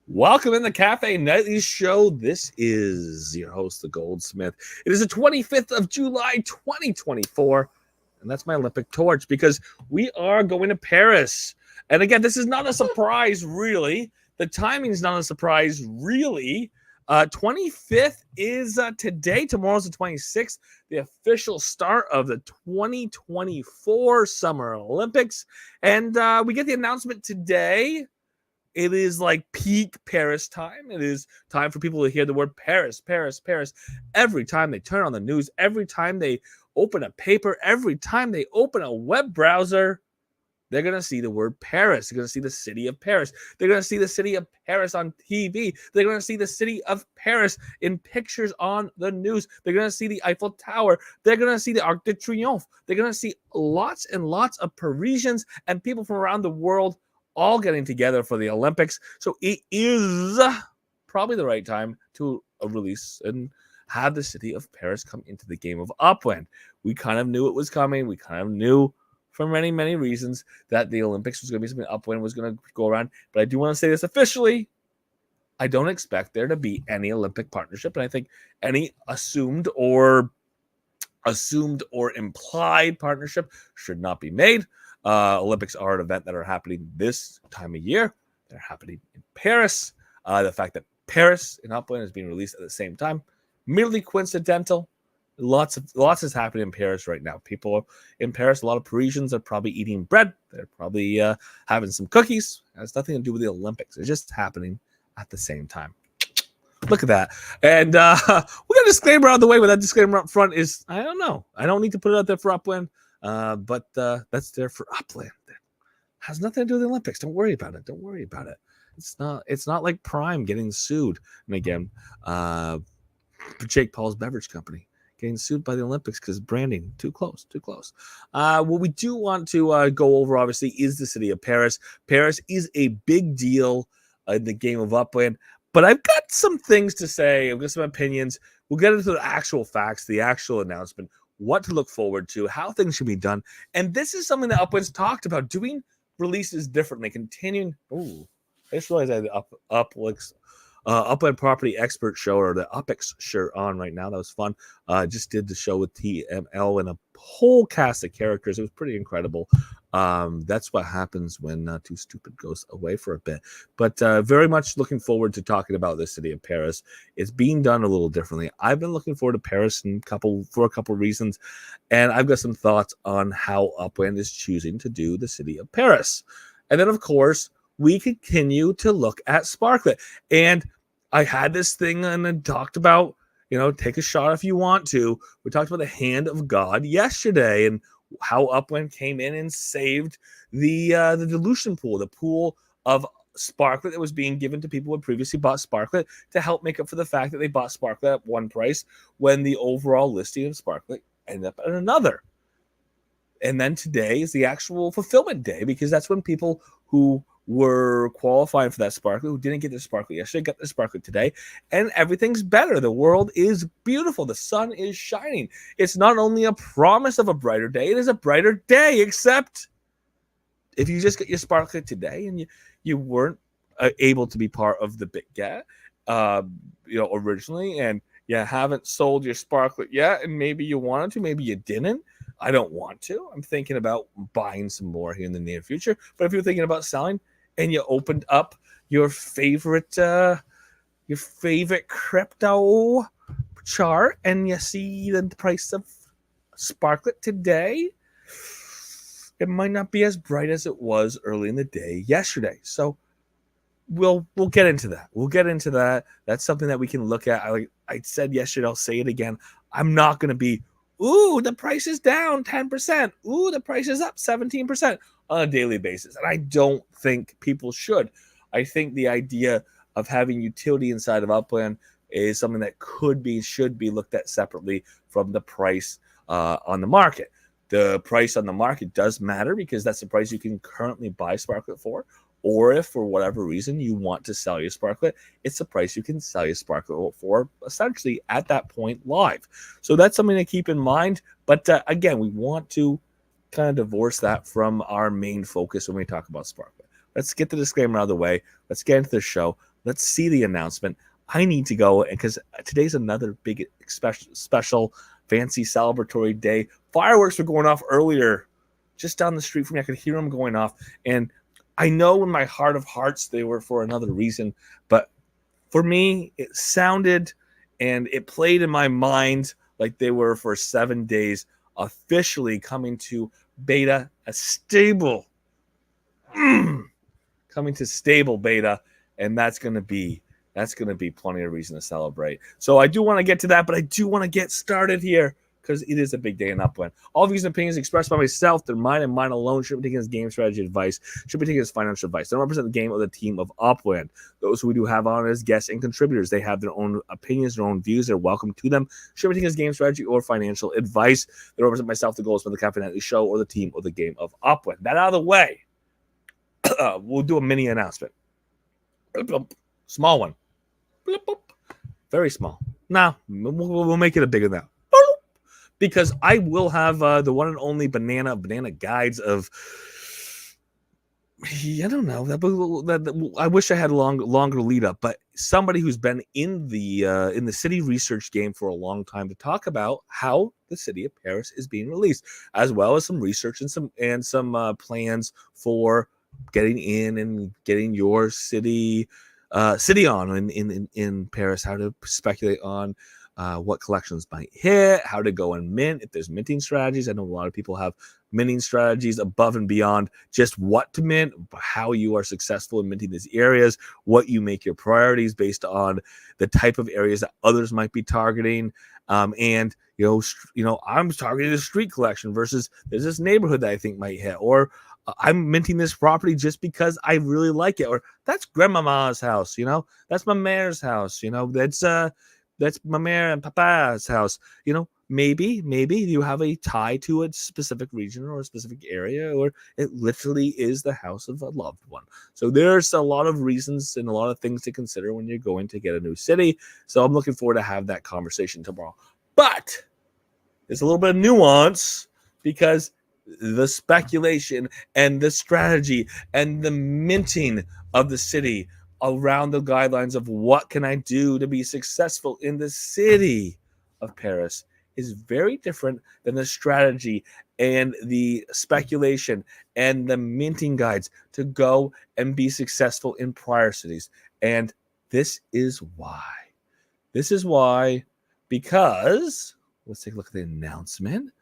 Welcome in the Cafe Nightly Show. This is your host, the Goldsmith. It is the 25th of July, 2024, and that's my Olympic torch because we are going to Paris. And again, this is not a surprise, really. The timing is not a surprise, really. 25th is today. Tomorrow's the 26th, the official start of the 2024 Summer Olympics. And we get the announcement today. It is like peak Paris time. It is time for people to hear the word Paris, Paris, Paris. Every time they turn on the news, every time they open a paper, every time they open a web browser, they're going to see the word Paris. They're going to see the city of Paris. They're going to see the city of Paris on TV. They're going to see the city of Paris in pictures on the news. They're going to see the Eiffel Tower. They're going to see the Arc de Triomphe. They're going to see lots and lots of Parisians and people from around the world all getting together for the Olympics. So it is probably the right time to release and have the city of Paris come into the game of upwind. We kind of knew it was coming. We kind of knew for many, many reasons that the Olympics was going to be something upwind was going to go around. But I do want to say this officially. I don't expect there to be any Olympic partnership. And I think any assumed or implied partnership should not be made. Olympics are an event that are happening this time of year. They're happening in Paris. The fact that Paris and upwind is being released at the same time, merely coincidental. Lots is happening in Paris right now. People in Paris, a lot of Parisians are probably eating bread. They're probably having some cookies. It has nothing to do with the Olympics. It's just happening at the same time. Look at that. And we got a disclaimer out of the way, but that disclaimer up front is, I don't know. I don't need to put it out there for upwind. But that's there for upland. It has nothing to do with the Olympics. Don't worry about it. Don't worry about it. It's not like Prime getting sued. And again, Jake Paul's beverage company getting sued by the Olympics because branding too close. What we do want to go over, obviously, is the city of Paris. Paris is a big deal in the game of upland. But I've got some things to say. I've got some opinions. We'll get into the actual facts, the actual announcement, what to look forward to, how things should be done. And this is something that Upwind's talked about, doing releases differently, continuing. Oh, I just realized I had the Upland Property Expert show, or the UPEX shirt on right now. That was fun. Just did the show with TML and a whole cast of characters. It was pretty incredible. That's what happens when Too Stupid goes away for a bit. But very much looking forward to talking about the city of Paris. It's being done a little differently. I've been looking forward to Paris for a couple reasons, and I've got some thoughts on how Upwind is choosing to do the city of Paris. And then, of course, we continue to look at Sparklet. And I had this thing and I talked about, take a shot if you want to. We talked about the hand of God yesterday and how Upwind came in and saved the dilution pool, the pool of Sparklet that was being given to people who had previously bought Sparklet to help make up for the fact that they bought Sparklet at one price when the overall listing of Sparklet ended up at another. And then today is the actual fulfillment day, because that's when people who were qualifying for that Sparklet, who didn't get their Sparklet yesterday, got their Sparklet today, and everything's better. The world is beautiful. The sun is shining. It's not only a promise of a brighter day, it is a brighter day, except if you just get your Sparklet today and you weren't able to be part of the big get, originally, and you haven't sold your Sparklet yet, and maybe you wanted to, maybe you didn't. I don't want to. I'm thinking about buying some more here in the near future. But if you're thinking about selling and you opened up your favorite crypto chart and you see the price of Sparklet today, it might not be as bright as it was early in the day yesterday. So we'll get into that. We'll get into that. That's something that we can look at. I said yesterday, I'll say it again. I'm not going to be, ooh, the price is down 10%. Ooh, the price is up 17% on a daily basis. And I don't think people should. I think the idea of having utility inside of Upland is something that should be looked at separately from the price on the market. The price on the market does matter because that's the price you can currently buy Sparklet for. Or if for whatever reason you want to sell your Sparklet, it's the price you can sell your Sparklet for, essentially at that point live. So that's something to keep in mind. But again, we want to kind of divorce that from our main focus when we talk about Sparklet. Let's get the disclaimer out of the way. Let's get into the show. Let's see the announcement. I need to go because today's another big special fancy celebratory day. Fireworks were going off earlier just down the street from me. I could hear them going off. And I know in my heart of hearts they were for another reason. But for me, it sounded and it played in my mind like they were for 7 days, officially coming to beta, a stable, coming to stable beta. And that's going to be plenty of reason to celebrate. So I do want to get to that, but I do want to get started here because it is a big day in Upland. All views and opinions expressed by myself, they're mine and mine alone. Should be taken as game strategy advice, should be taken as financial advice. They don't represent the game or the team of Upland. Those who we do have on as guests and contributors, they have their own opinions, their own views. They're welcome to them. Should be taken as game strategy or financial advice. They don't represent myself, the goals for the Cafe Nightly Show, or the team or the game of Upland. That out of the way, we'll do a mini announcement. Small one. Very small. Now, we'll make it a bigger now. Because I will have the one and only banana guides of, I don't know, that I wish I had a longer lead up, but somebody who's been in the city research game for a long time to talk about how the city of Paris is being released, as well as some research and some plans for getting in and getting your city on in Paris, how to speculate on what collections might hit, how to go and mint, if there's minting strategies. I know a lot of people have minting strategies above and beyond just what to mint, how you are successful in minting these areas, what you make your priorities based on the type of areas that others might be targeting. And I'm targeting a street collection versus there's this neighborhood that I think might hit, or I'm minting this property just because I really like it, or that's grandmama's house, that's my mayor's house, that's my mayor and papa's house. Maybe you have a tie to a specific region or a specific area, or it literally is the house of a loved one. So there's a lot of reasons and a lot of things to consider when you're going to get a new city. So I'm looking forward to have that conversation tomorrow. But there's a little bit of nuance because the speculation and the strategy and the minting of the city around the guidelines of what can I do to be successful in the city of Paris is very different than the strategy and the speculation and the minting guides to go and be successful in prior cities. And this is why. Because let's take a look at the announcement.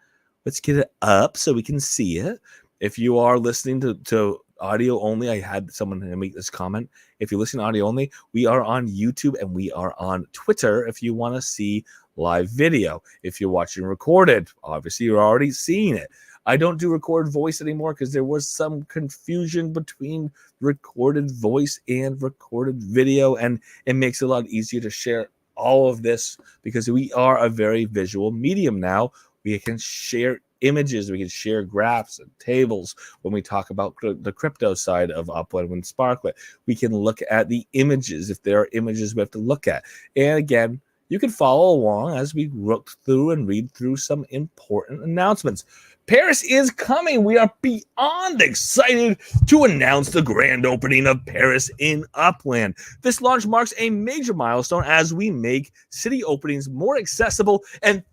Let's get it up so we can see it. If you are listening to audio only, I had someone make this comment. If you're listening to audio only, we are on YouTube and we are on Twitter if you want to see live video. If you're watching recorded, obviously you're already seeing it. I don't do recorded voice anymore because there was some confusion between recorded voice and recorded video, and it makes it a lot easier to share all of this because we are a very visual medium now. We can share images, we can share graphs and tables when we talk about the crypto side of Upland and Sparklet. We can look at the images if there are images we have to look at. And again, you can follow along as we look through and read through some important announcements. Paris is coming. We are beyond excited to announce the grand opening of Paris in Upland. This launch marks a major milestone as we make city openings more accessible and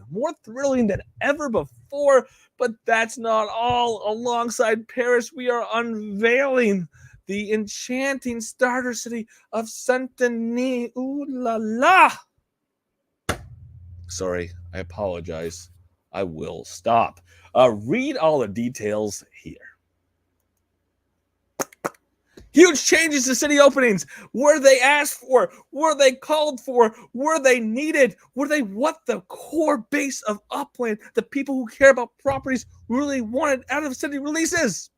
more thrilling than ever before. But that's not all. Alongside Paris, we are unveiling the enchanting starter city of Saint-Denis. Ooh la la. Sorry, I apologize. I will stop. Read all the details here. Huge changes to city openings. Were they asked for? Were they called for? Were they needed? Were they what the core base of Upland, the people who care about properties, really wanted out of city releases?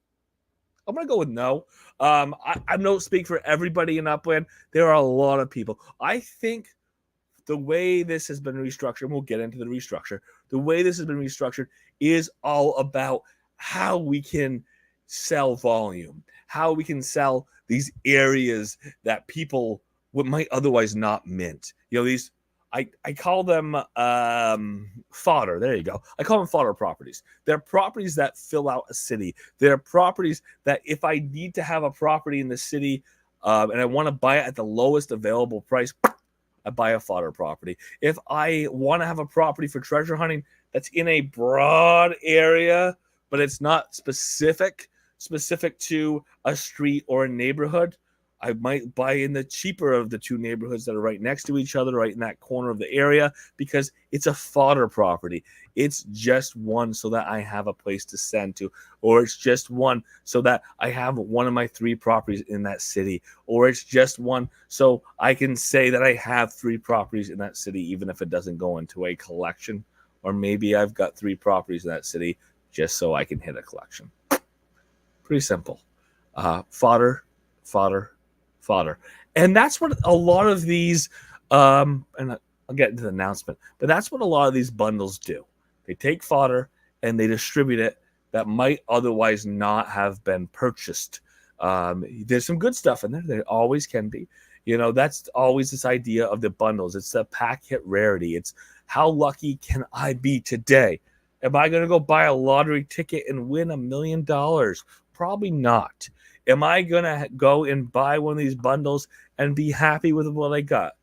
I'm going to go with no. I don't speak for everybody in Upland. There are a lot of people. I think the way this has been restructured, and we'll get into the restructure, the way this has been restructured is all about how we can sell volume, how we can sell these areas that people might otherwise not mint. These, I call them fodder. There you go. I call them fodder properties. They're properties that fill out a city. They're properties that if I need to have a property in the city, and I want to buy it at the lowest available price, I buy a fodder property. If I want to have a property for treasure hunting that's in a broad area, but it's not specific to a street or a neighborhood, I might buy in the cheaper of the two neighborhoods that are right next to each other, right in that corner of the area, because it's a fodder property. It's just one so that I have a place to send to, or it's just one so that I have one of my 3 properties in that city, or it's just one so I can say that I have 3 properties in that city, even if it doesn't go into a collection, or maybe I've got 3 properties in that city just so I can hit a collection. Pretty simple. Fodder. And that's what a lot of these, and I'll get into the announcement, but that's what a lot of these bundles do. They take fodder and they distribute it that might otherwise not have been purchased. There's some good stuff in there. There always can be. That's always this idea of the bundles. It's the pack hit rarity. It's how lucky can I be today? Am I going to go buy a lottery ticket and win $1 million? Probably not. Am I going to go and buy one of these bundles and be happy with what I got?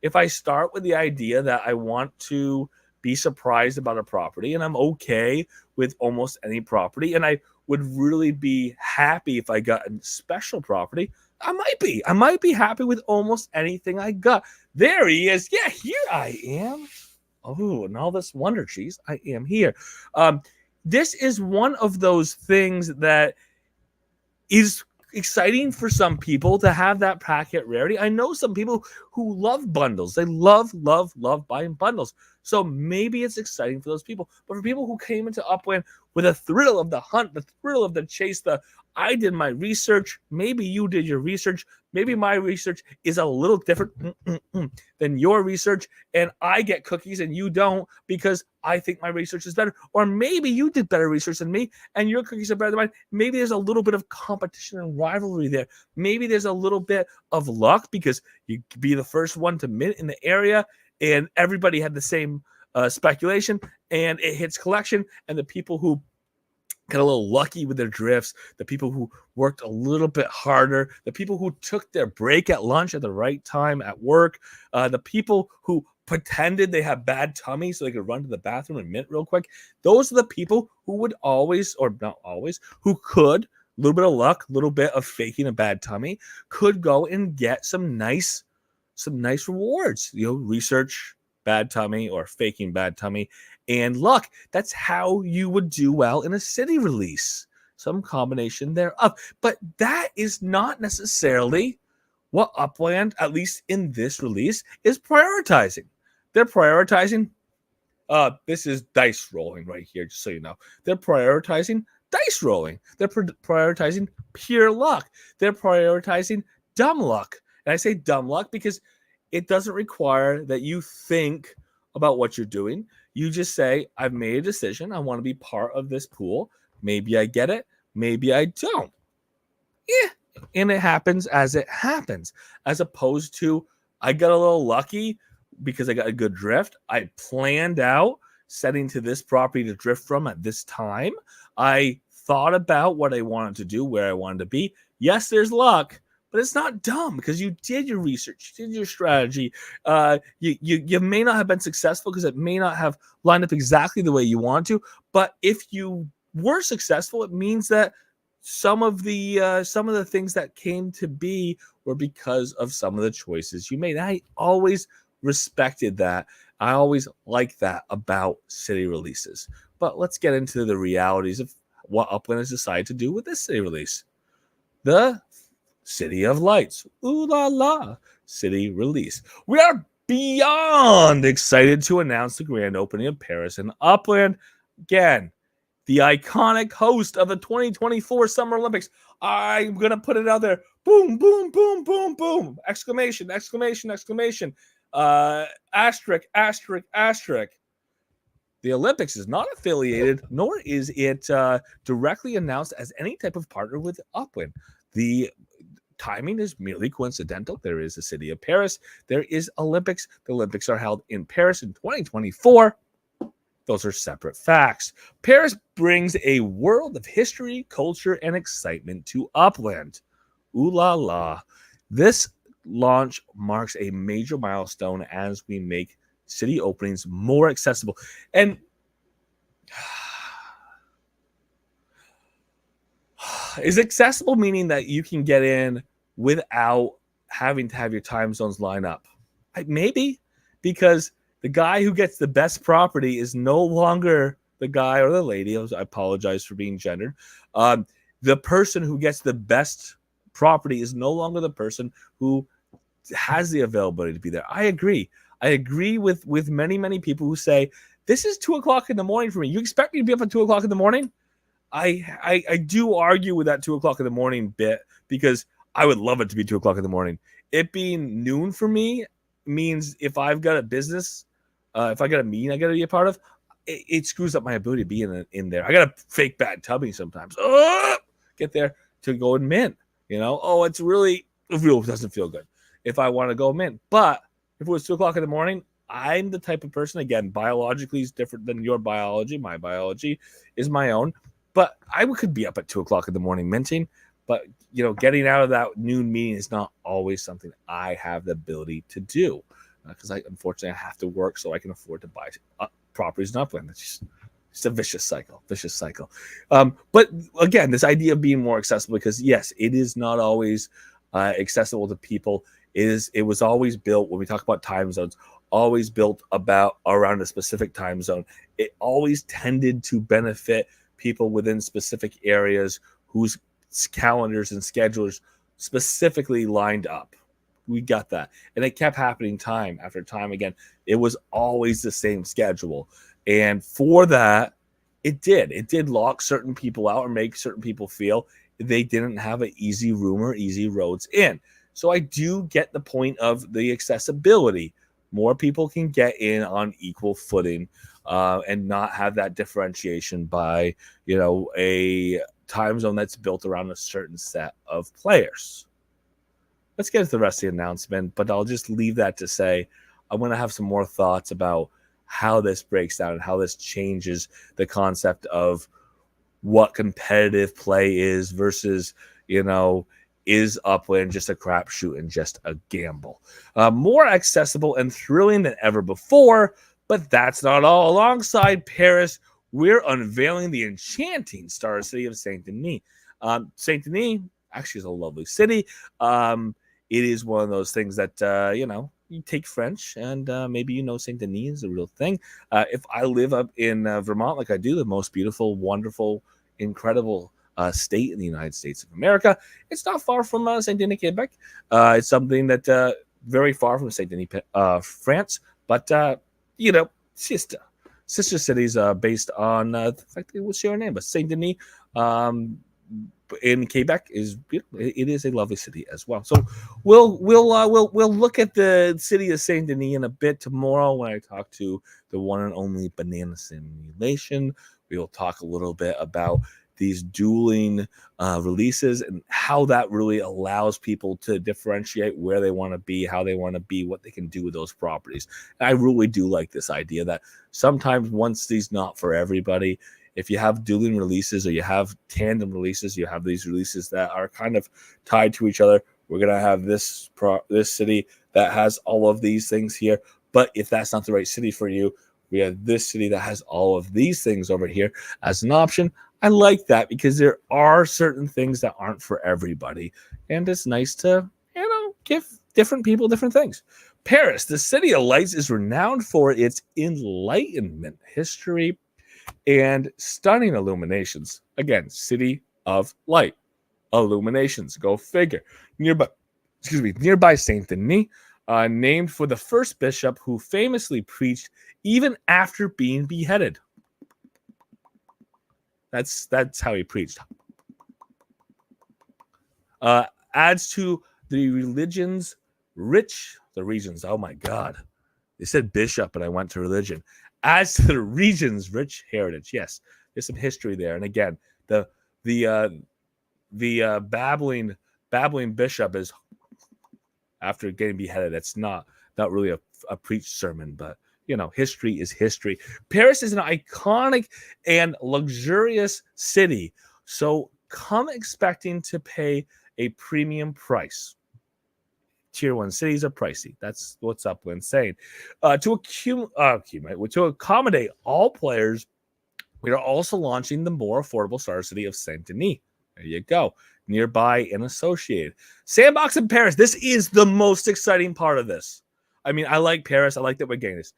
If I start with the idea that I want to be surprised about a property, and I'm okay with almost any property, and I would really be happy if I got a special property, I might be happy with almost anything I got. There he is. Yeah, here I am. Oh, and all this Wonder Cheese. I am here. This is one of those things that is exciting for some people to have that packet rarity. I know some people who love bundles. They love buying bundles. So maybe it's exciting for those people. But for people who came into Upland with a thrill of the hunt, the thrill of the chase, I did my research. Maybe you did your research. Maybe my research is a little different than your research, and I get cookies and you don't because I think my research is better. Or maybe you did better research than me and your cookies are better than mine. Maybe there's a little bit of competition and rivalry there. Maybe there's a little bit of luck because you could be the first one to mint in the area and everybody had the same speculation and it hits collection, and the people who got a little lucky with their drifts, the people who worked a little bit harder, the people who took their break at lunch at the right time at work, the people who pretended they had bad tummy so they could run to the bathroom and mint real quick. Those are the people who would always, or not always, who could, a little bit of luck, a little bit of faking a bad tummy, could go and get some nice rewards. Research, bad tummy, or faking bad tummy, and luck. That's how you would do well in a city release. Some combination thereof. But that is not necessarily what Upland, at least in this release, is prioritizing. They're prioritizing, this is dice rolling right here, just so you know. They're prioritizing dice rolling. They're prioritizing pure luck. They're prioritizing dumb luck. And I say dumb luck because it doesn't require that you think about what you're doing. You just say, I've made a decision. I want to be part of this pool. Maybe I get it. Maybe I don't. Yeah. And it happens as it happens, as opposed to I got a little lucky because I got a good drift. I planned out setting to this property to drift from at this time. I thought about what I wanted to do, where I wanted to be. Yes, there's luck, but it's not dumb because you did your research, you did your strategy. You may not have been successful because it may not have lined up exactly the way you want to. But if you were successful, it means that some of the things that came to be were because of some of the choices you made. I always respected that. I always liked that about city releases. But let's get into the realities of what Upland has decided to do with this city release. The City of Lights. Ooh la la. City release. We are beyond excited to announce the grand opening of Paris and Upland. Again, the iconic host of the 2024 Summer Olympics. I'm going to put it out there. Boom, boom, boom, boom, boom. Exclamation, exclamation, exclamation. Asterisk, asterisk, asterisk. The Olympics is not affiliated, nor is it directly announced as any type of partner with Upland. The timing is merely coincidental. There is the city of Paris. There is Olympics. The Olympics are held in Paris in 2024. Those are separate facts. Paris brings a world of history, culture, and excitement to Upland. Ooh la la. This launch marks a major milestone as we make city openings more accessible. And is accessible meaning that you can get in without having to have your time zones line up? Maybe, because the guy who gets the best property is no longer the guy or the lady. I apologize for being gendered. The person who gets the best property is no longer the person who has the availability to be there. I agree. I agree with many people who say this is 2 o'clock in the morning for me. You expect me to be up at 2 o'clock in the morning? I do argue with that 2 o'clock in the morning bit, because I would love it to be 2 o'clock in the morning. It being noon for me means if I've got a business, if I got a meeting I got to be a part of, it screws up my ability to be in there. I got a fake bad tummy sometimes. Get there to go and mint. It doesn't feel good if I want to go mint. But if it was 2 o'clock in the morning, I'm the type of person, again, biologically is different than your biology. My biology is my own. But I could be up at 2 o'clock in the morning minting. But, getting out of that noon meeting is not always something I have the ability to do. Because unfortunately, I have to work so I can afford to buy properties in Upland. It's just a vicious cycle. But again, this idea of being more accessible, because yes, it is not always accessible to people. It was always built, when we talk about time zones, always built around a specific time zone. It always tended to benefit people within specific areas whose calendars and schedulers specifically lined up. We got that. And it kept happening time after time again. It was always the same schedule. And for that, it did lock certain people out or make certain people feel they didn't have an easy room or easy roads in. So I do get the point of the accessibility. More people can get in on equal footing and not have that differentiation by, a time zone that's built around a certain set of players. Let's get to the rest of the announcement, but I'll just leave that to say I want to have some more thoughts about how this breaks down and how this changes the concept of what competitive play is versus, is Upland just a crapshoot and just a gamble? More accessible and thrilling than ever before, but that's not all. Alongside Paris, we're unveiling the enchanting Star City of Saint Denis. Saint Denis actually is a lovely city. It is one of those things that, you take French and maybe Saint Denis is a real thing. If I live up in Vermont like I do, the most beautiful, wonderful, incredible state in the United States of America, it's not far from Saint Denis, Quebec. It's something that very far from Saint Denis, France, but sister cities based on the fact that it will share a name. But Saint Denis in Quebec it is a lovely city as well. So we'll look at the city of Saint Denis in a bit tomorrow when I talk to the one and only Banana Simulation. We will talk a little bit about these dueling releases and how that really allows people to differentiate where they want to be, how they want to be, what they can do with those properties. And I really do like this idea that sometimes once these not for everybody, if you have dueling releases or you have tandem releases, you have these releases that are kind of tied to each other. We're going to have this city that has all of these things here. But if that's not the right city for you, we have this city that has all of these things over here as an option. I like that because there are certain things that aren't for everybody. And it's nice to, give different people different things. Paris, the city of lights, is renowned for its Enlightenment history and stunning illuminations. Again, city of light. Illuminations, go figure. Nearby Saint Denis, named for the first bishop who famously preached even after being beheaded. That's how he preached. Adds to the regions. Oh my God, they said bishop, and I went to religion. Adds to the region's rich heritage. Yes, there's some history there, and again, the babbling bishop is after getting beheaded. That's not really a preached sermon, but history is history. Paris is an iconic and luxurious city, so come expecting to pay a premium price. tier 1 cities are pricey. That's what's Upland saying. To accommodate all players, we are also launching the more affordable Star City of Saint Denis. There you go. Nearby and associated. Sandbox in Paris. This is the most exciting part of this. I mean, I like Paris. I like that we're getting this.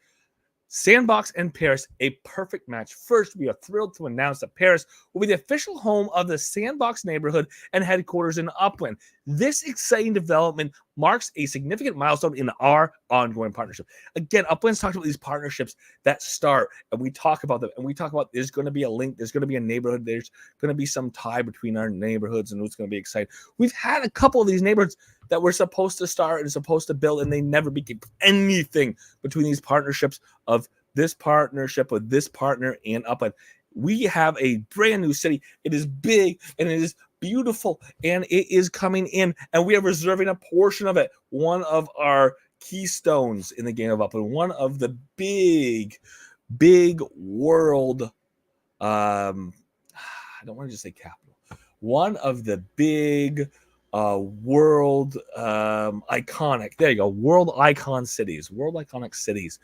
Sandbox and Paris, a perfect match. First, we are thrilled to announce that Paris will be the official home of the Sandbox neighborhood and headquarters in Upland. This exciting development marks a significant milestone in our ongoing partnership. Again, Upland's talked about these partnerships that start, and we talk about them, and we talk about there's going to be a link, there's going to be a neighborhood, there's going to be some tie between our neighborhoods, and it's going to be exciting. We've had a couple of these neighborhoods that were supposed to start and supposed to build, and they never became anything between these partnerships of this partnership with this partner and Upland. We have a brand new city. It is big and it is beautiful and it is coming in, and we are reserving a portion of it. One of our keystones in the game of Upland, one of the big world, I don't want to just say capital, one of the big world iconic, there you go, world iconic cities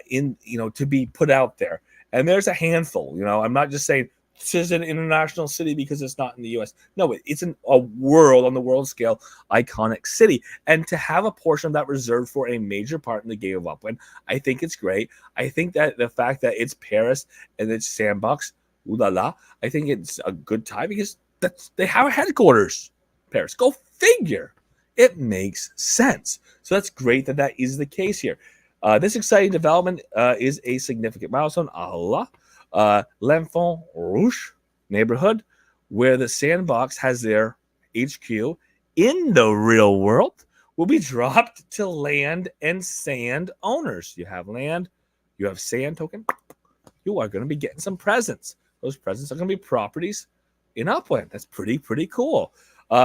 in, to be put out there. And there's a handful. I'm not just saying this is an international city because it's not in the US. No, it's a world, on the world scale, iconic city. And to have a portion of that reserved for a major part in the game of Upland, I think it's great. I think that the fact that it's Paris and it's Sandbox, ooh la la, I think it's a good time because they have a headquarters. Paris. Go figure. It makes sense. So that's great that is the case here. This exciting development is a significant milestone. L'Enfant Rouge neighborhood, where the Sandbox has their HQ in the real world, will be dropped to land and sand owners. You have land, you have sand token. You are going to be getting some presents. Those presents are going to be properties in Upland. That's pretty cool.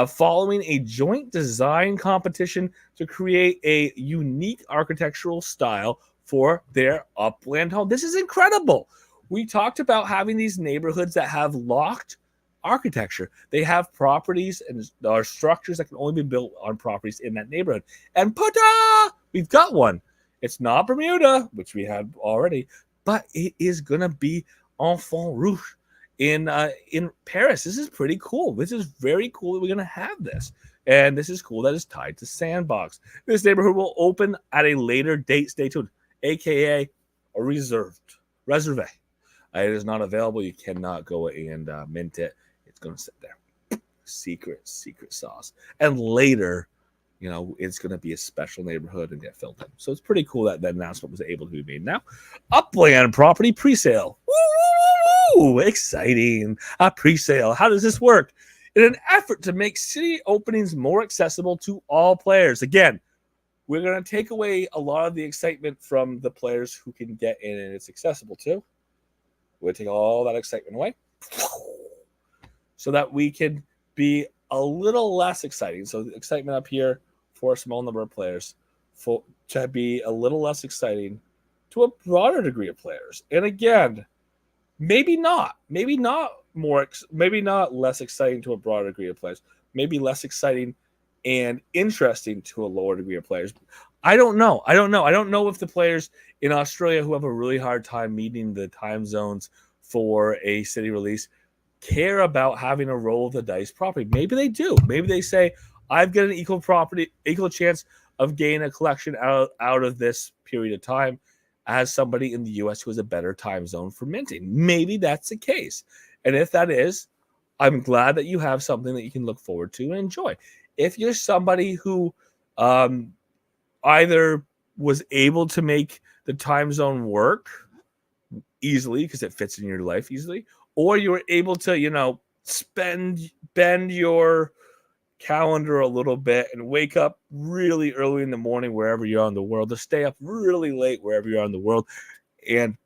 Following a joint design competition to create a unique architectural style for their Upland home. This is incredible. We talked about having these neighborhoods that have locked architecture. They have properties and structures that can only be built on properties in that neighborhood. And ta-da! We've got one. It's not Bermuda, which we had already, but it is going to be Enfant Rouge in Paris. This is pretty cool. This is very cool that we're going to have this. And this is cool that it's tied to Sandbox. This neighborhood will open at a later date. Stay tuned. AKA a reserve. It is not available. You cannot go and mint it. It's going to sit there. Secret sauce. And later, it's going to be a special neighborhood and get filled in. So it's pretty cool that announcement was able to be made now. Upland property presale. Woo! Exciting. A presale. How does this work? In an effort to make city openings more accessible to all players. Again, we're going to take away a lot of the excitement from the players who can get in and it's accessible to. We're going to take all that excitement away so that we can be a little less exciting. So the excitement up here for a small number of players to be a little less exciting to a broader degree of players. And again, maybe not less exciting to a broader degree of players. Maybe less exciting and interesting to a lower degree of players. I don't know. I don't know if the players in Australia who have a really hard time meeting the time zones for a city release care about having a roll of the dice property. Maybe they do. Maybe they say, I've got an equal chance of gaining a collection out of this period of time as somebody in the US who has a better time zone for minting. Maybe that's the case. And if that is, I'm glad that you have something that you can look forward to and enjoy. If you're somebody who either was able to make the time zone work easily because it fits in your life easily, or you were able to, bend your calendar a little bit and wake up really early in the morning wherever you are in the world, to stay up really late wherever you are in the world, and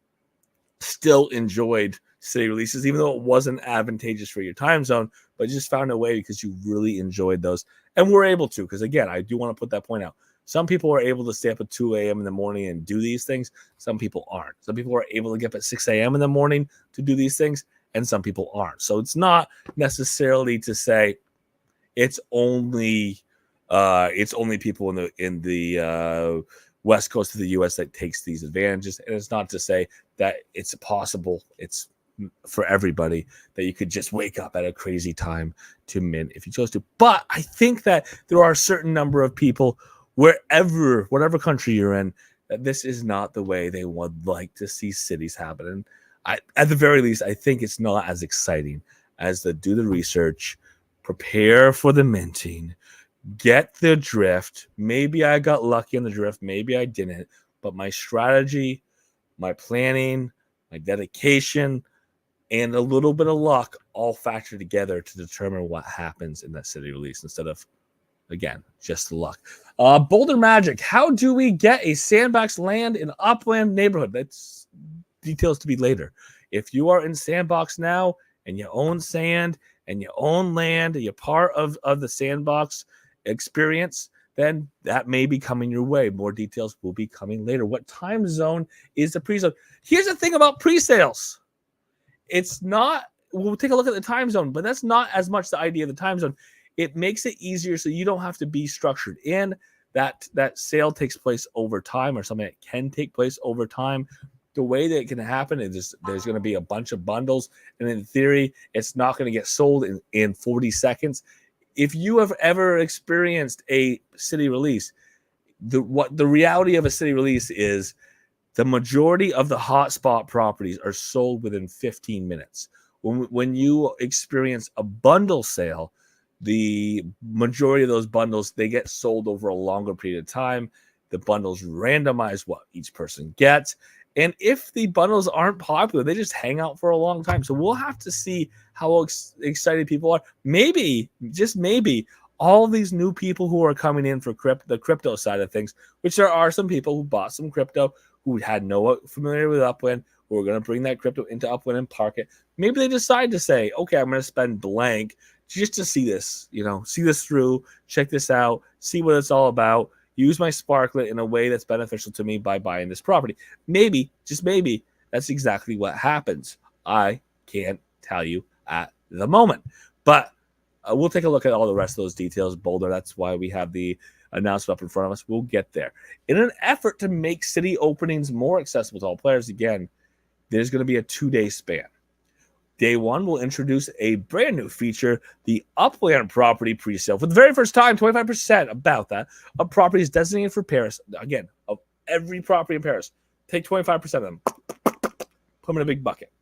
still enjoyed city releases, even though it wasn't advantageous for your time zone, but you just found a way because you really enjoyed those. And we're able to, because again, I do want to put that point out. Some people are able to stay up at 2 a.m. in the morning and do these things. Some people aren't. Some people are able to get up at 6 a.m. in the morning to do these things, and some people aren't. So it's not necessarily to say it's only It's only people in the west coast of the U.S. that takes these advantages, and it's not to say that it's possible. It's for everybody that you could just wake up at a crazy time to mint if you chose to. But I think that there are a certain number of people whatever country you're in, that this is not the way they would like to see cities happen. And at the very least, I think it's not as exciting as to do the research, prepare for the minting, get the drift. Maybe I got lucky on the drift, maybe I didn't, but my strategy, my planning, my dedication, and a little bit of luck all factor together to determine what happens in that city release instead of, again, just luck. Boulder Magic. How do we get a sandbox land in upland neighborhood? That's details to be later. If you are in sandbox now and you own sand and you own land and you're part of the sandbox experience, then that may be coming your way. More details will be coming later. What time zone is the pre-zone? Here's the thing about pre-sales. It's not, we'll take a look at the time zone, but that's not as much the idea of the time zone. It makes it easier so you don't have to be structured in. That sale takes place over time, or something that can take place over time. The way that it can happen is there's going to be a bunch of bundles, and in theory, it's not going to get sold in 40 seconds. If you have ever experienced a city release, the reality of a city release is the majority of the hotspot properties are sold within 15 minutes. When you experience a bundle sale, the majority of those bundles, they get sold over a longer period of time. The bundles randomize what each person gets. And if the bundles aren't popular, they just hang out for a long time. So we'll have to see how excited people are. Maybe, just maybe, all these new people who are coming in for the crypto side of things, which there are some people who bought some crypto who had no familiarity with Upland, who are going to bring that crypto into Upland and park it. Maybe they decide to say, okay, I'm going to spend blank just to see this, see this through, check this out, see what it's all about, use my Sparklet in a way that's beneficial to me by buying this property. Maybe, just maybe, that's exactly what happens. I can't tell you at the moment. But we'll take a look at all the rest of those details. Boulder, that's why we have the announcement up in front of us. We'll get there. In an effort to make city openings more accessible to all players, again, there's going to be a 2-day span. Day one will introduce a brand new feature, the Upland property presale. For the very first time, 25% about that of properties designated for Paris. Again, of every property in Paris, take 25% of them, put them in a big bucket.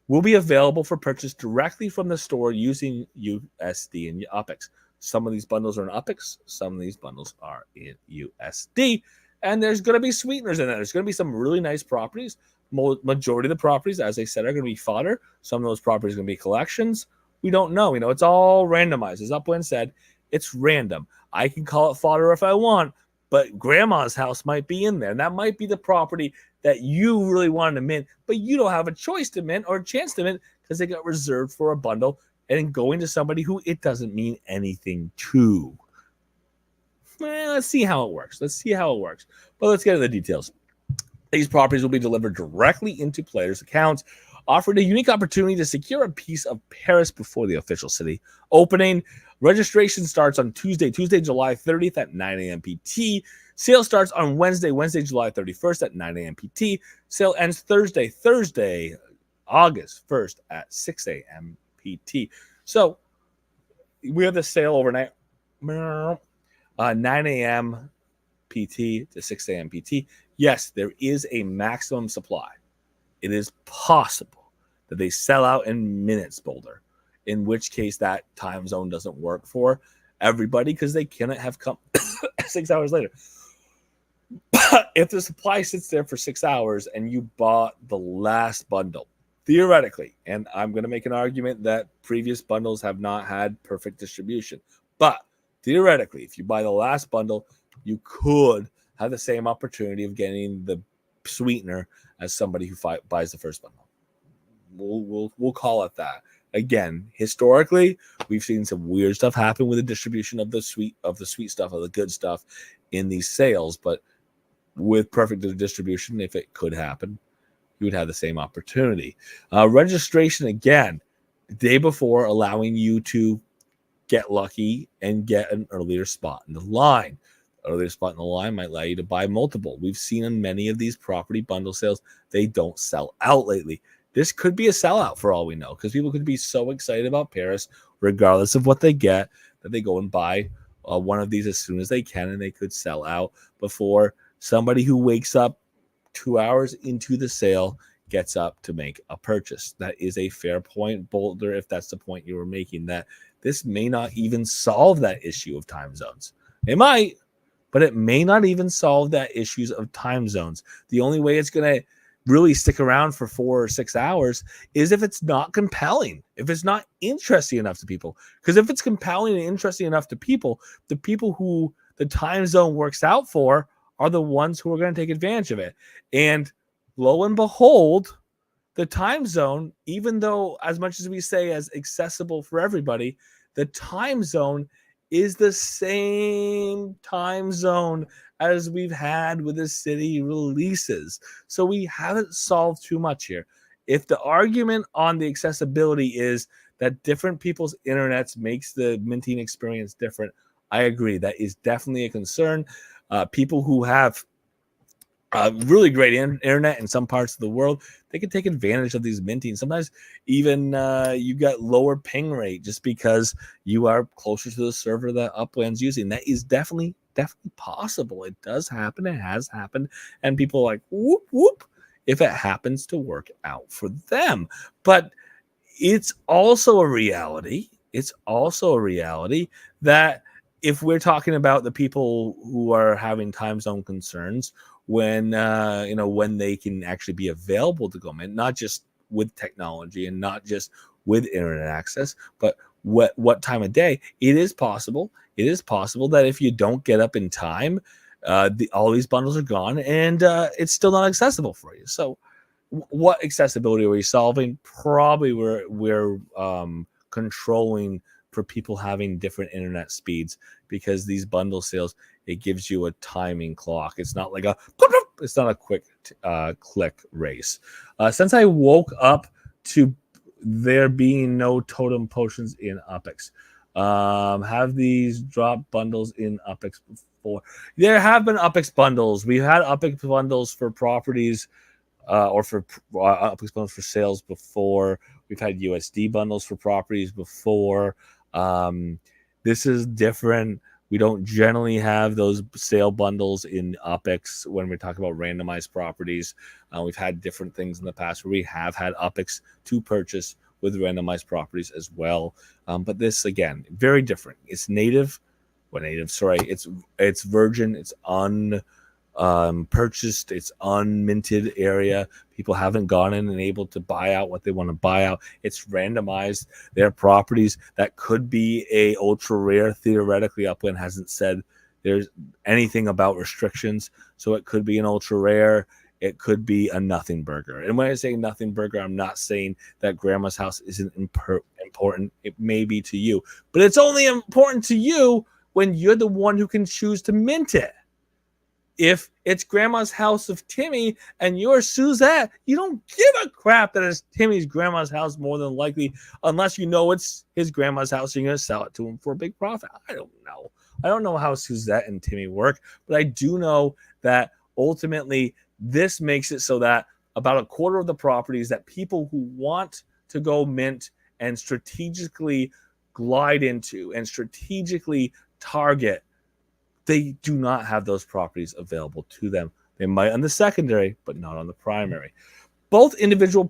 Will be available for purchase directly from the store using USD and UPX. Some of these bundles are in UPX, some of these bundles are in USD, and there's going to be sweeteners in there. There's going to be some really nice properties. Majority of the properties, as I said, are going to be fodder. Some of those properties are going to be collections. We don't know. It's all randomized. As Upland said, it's random. I can call it fodder if I want, but grandma's house might be in there. And that might be the property that you really wanted to mint, but you don't have a choice to mint or a chance to mint because they got reserved for a bundle and going to somebody who it doesn't mean anything to. Let's see how it works. But let's get into the details. These properties will be delivered directly into players' accounts, offering a unique opportunity to secure a piece of Paris before the official city opening. Registration starts on Tuesday, July 30th at 9 a.m. PT. Sale starts on Wednesday, July 31st at 9 a.m. PT. Sale ends Thursday, August 1st at 6 a.m. PT. So we have the sale overnight, 9 a.m. PT to 6 a.m. PT. Yes, there is a maximum supply. It is possible that they sell out in minutes, Boulder, in which case that time zone doesn't work for everybody because they cannot have come 6 hours later. But if the supply sits there for 6 hours and you bought the last bundle, theoretically, and I'm going to make an argument that previous bundles have not had perfect distribution, but theoretically, if you buy the last bundle, you could have the same opportunity of getting the sweetener as somebody who buys the first bundle. We'll call it that. Again, historically, we've seen some weird stuff happen with the distribution of the sweet stuff, of the good stuff in these sales, but with perfect distribution, if it could happen, you would have the same opportunity. Registration, again, the day before, allowing you to get lucky and get an earlier spot in the line. Earlier spot in the line might allow you to buy multiple. We've seen in many of these property bundle sales, they don't sell out lately. This could be a sellout for all we know, because people could be so excited about Paris, regardless of what they get, that they go and buy one of these as soon as they can, and they could sell out before somebody who wakes up 2 hours into the sale gets up to make a purchase. That is a fair point, Boulder, if that's the point you were making, that this may not even solve that issue of time zones. It might, but it may not even solve that issues of time zones. The only way it's going to really stick around for 4 or 6 hours is if it's not compelling, if it's not interesting enough to people. Because if it's compelling and interesting enough to people, the people who the time zone works out for are the ones who are going to take advantage of it. And lo and behold, the time zone, even though as much as we say as accessible for everybody, the time zone is the same time zone as we've had with the city releases. So we haven't solved too much here. If the argument on the accessibility is that different people's internets makes the minting experience different, I agree. That is definitely a concern. People who have really great internet in some parts of the world, they can take advantage of these minting. Sometimes even you got lower ping rate just because you are closer to the server that Upland's using. That is definitely possible. It does happen. It has happened. And people are like, whoop, whoop, if it happens to work out for them. But it's also a reality. It's also a reality that if we're talking about the people who are having time zone concerns, when when they can actually be available to go in, not just with technology and not just with internet access, but what time of day, it is possible that if you don't get up in time, all these bundles are gone and it's still not accessible for you. So what accessibility are we solving? Probably we're controlling for people having different internet speeds, because these bundle sales, it gives you a timing clock. It's not like it's not a quick click race. Since I woke up to there being no totem potions in UPEX, have these drop bundles in UPEX before? There have been UPEX bundles. We've had UPEX bundles for properties or for UPEX bundles for sales before. We've had USD bundles for properties before. This is different. We don't generally have those sale bundles in UPEX when we're talking about randomized properties. We've had different things in the past where we have had UPEX to purchase with randomized properties as well. But this, again, very different. It's native. It's virgin. It's purchased, it's unminted area. People haven't gone in and able to buy out what they want to buy out. It's randomized. There are properties that could be a ultra rare. Theoretically, Upland hasn't said there's anything about restrictions, so it could be an ultra rare. It could be a nothing burger. And when I say nothing burger, I'm not saying that grandma's house isn't important. It may be to you, but it's only important to you when you're the one who can choose to mint it. If it's grandma's house of Timmy and you're Suzette, you don't give a crap that it's Timmy's grandma's house, more than likely, unless you know it's his grandma's house and you're going to sell it to him for a big profit. I don't know. I don't know how Suzette and Timmy work, but I do know that ultimately this makes it so that about a quarter of the properties that people who want to go mint and strategically glide into and strategically target, they do not have those properties available to them. They might on the secondary, but not on the primary. Both individual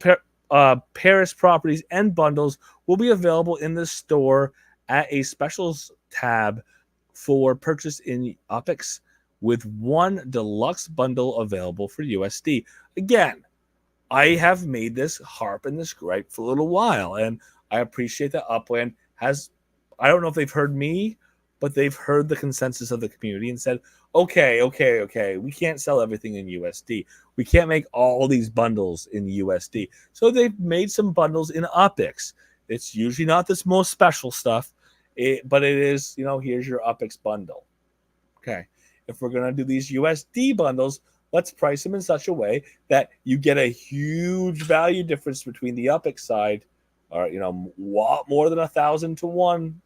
Paris properties and bundles will be available in the store at a specials tab for purchase in UPEX, with one deluxe bundle available for USD. Again, I have made this harp and this gripe for a little while, and I appreciate that Upland has, I don't know if they've heard me, but they've heard the consensus of the community and said, okay, we can't sell everything in USD. We can't make all these bundles in USD. So they've made some bundles in UPEX. It's usually not this most special stuff, but it is, here's your UPEX bundle. Okay, if we're going to do these USD bundles, let's price them in such a way that you get a huge value difference between the UPEX side, or, lot more than 1,000 to 1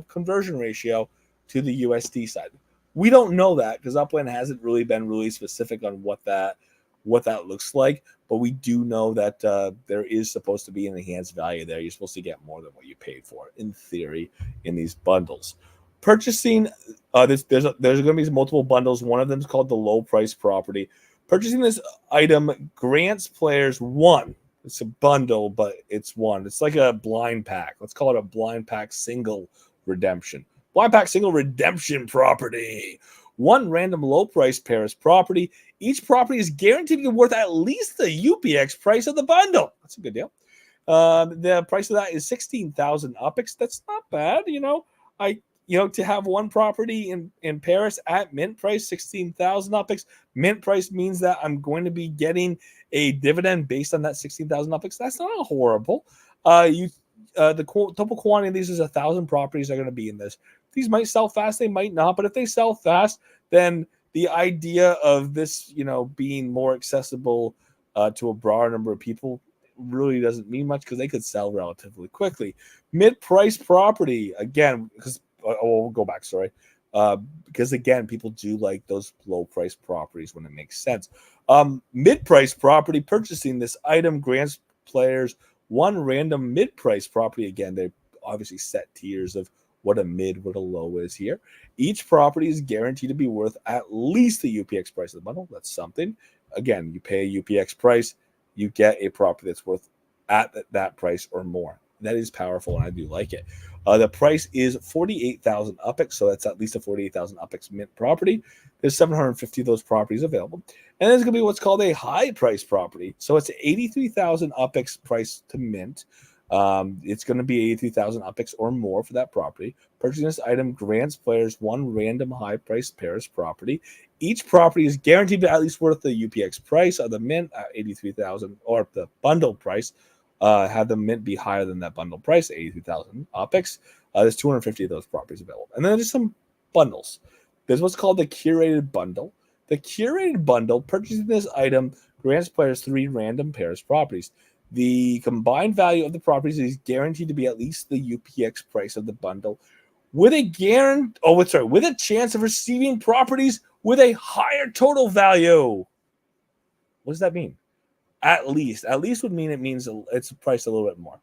conversion ratio to the USD side. We don't know that because Upland hasn't really been really specific on what that looks like, but we do know that there is supposed to be an enhanced value there. You're supposed to get more than what you paid for, in theory, in these bundles. Purchasing there's going to be multiple bundles. One of them is called the low price property. Purchasing this item grants players one. It's a bundle, but it's one. It's like a blind pack. Let's call it a blind pack single redemption. Blind pack single redemption property. One random low price Paris property. Each property is guaranteed to be worth at least the UPX price of the bundle. That's a good deal. The price of that is 16,000 UPX. That's not bad. To have one property in Paris at mint price, 16,000 UPX. Mint price means that I'm going to be getting a dividend based on that 16,000 UPX. That's not horrible. The total quantity of these is 1,000 properties are going to be in this. These might sell fast, they might not, but if they sell fast, then the idea of this, being more accessible to a broader number of people really doesn't mean much because they could sell relatively quickly. Mid-price property, again, because we'll go back, sorry. Because again, people do like those low-price properties when it makes sense. Mid-price property, purchasing this item grants players one random mid-price property. Again, they obviously set tiers of what a mid, what a low is here. Each property is guaranteed to be worth at least the UPX price of the bundle. That's something. Again, you pay a UPX price, you get a property that's worth at that price or more. That is powerful, and I do like it. The price is 48,000 UPX, so that's at least a 48,000 UPX mint property. There's 750 of those properties available. And there's going to be what's called a high price property. So it's 83,000 UPX price to mint. It's going to be 83,000 UPX or more for that property. Purchasing this item grants players one random high price Paris property. Each property is guaranteed to at least worth the UPX price of the mint at 83,000, or the bundle price. Have the mint be higher than that bundle price, 83,000 UPX. There's 250 of those properties available. And then there's some bundles. There's what's called the curated bundle. The curated bundle, purchasing this item, grants players 3 random Paris properties. The combined value of the properties is guaranteed to be at least the UPX price of the bundle, with a chance of receiving properties with a higher total value. What does that mean? At least would mean it's priced a little bit more.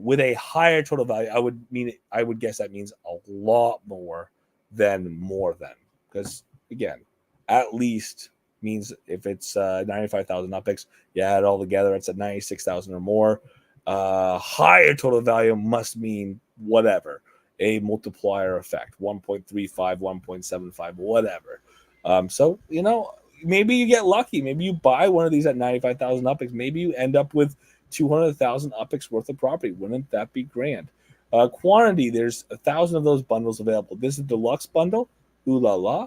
With a higher total value, I would guess that means a lot more than more than, because again, at least means if it's 95,000 UPX, you add it all together, it's at 96,000 or more. Higher total value must mean whatever, a multiplier effect, 1.35, 1.75, whatever. So maybe you get lucky. Maybe you buy one of these at 95,000 UPX. Maybe you end up with 200,000 UPX worth of property. Wouldn't that be grand? Quantity, there's 1,000 of those bundles available. This is a deluxe bundle. Ooh la la.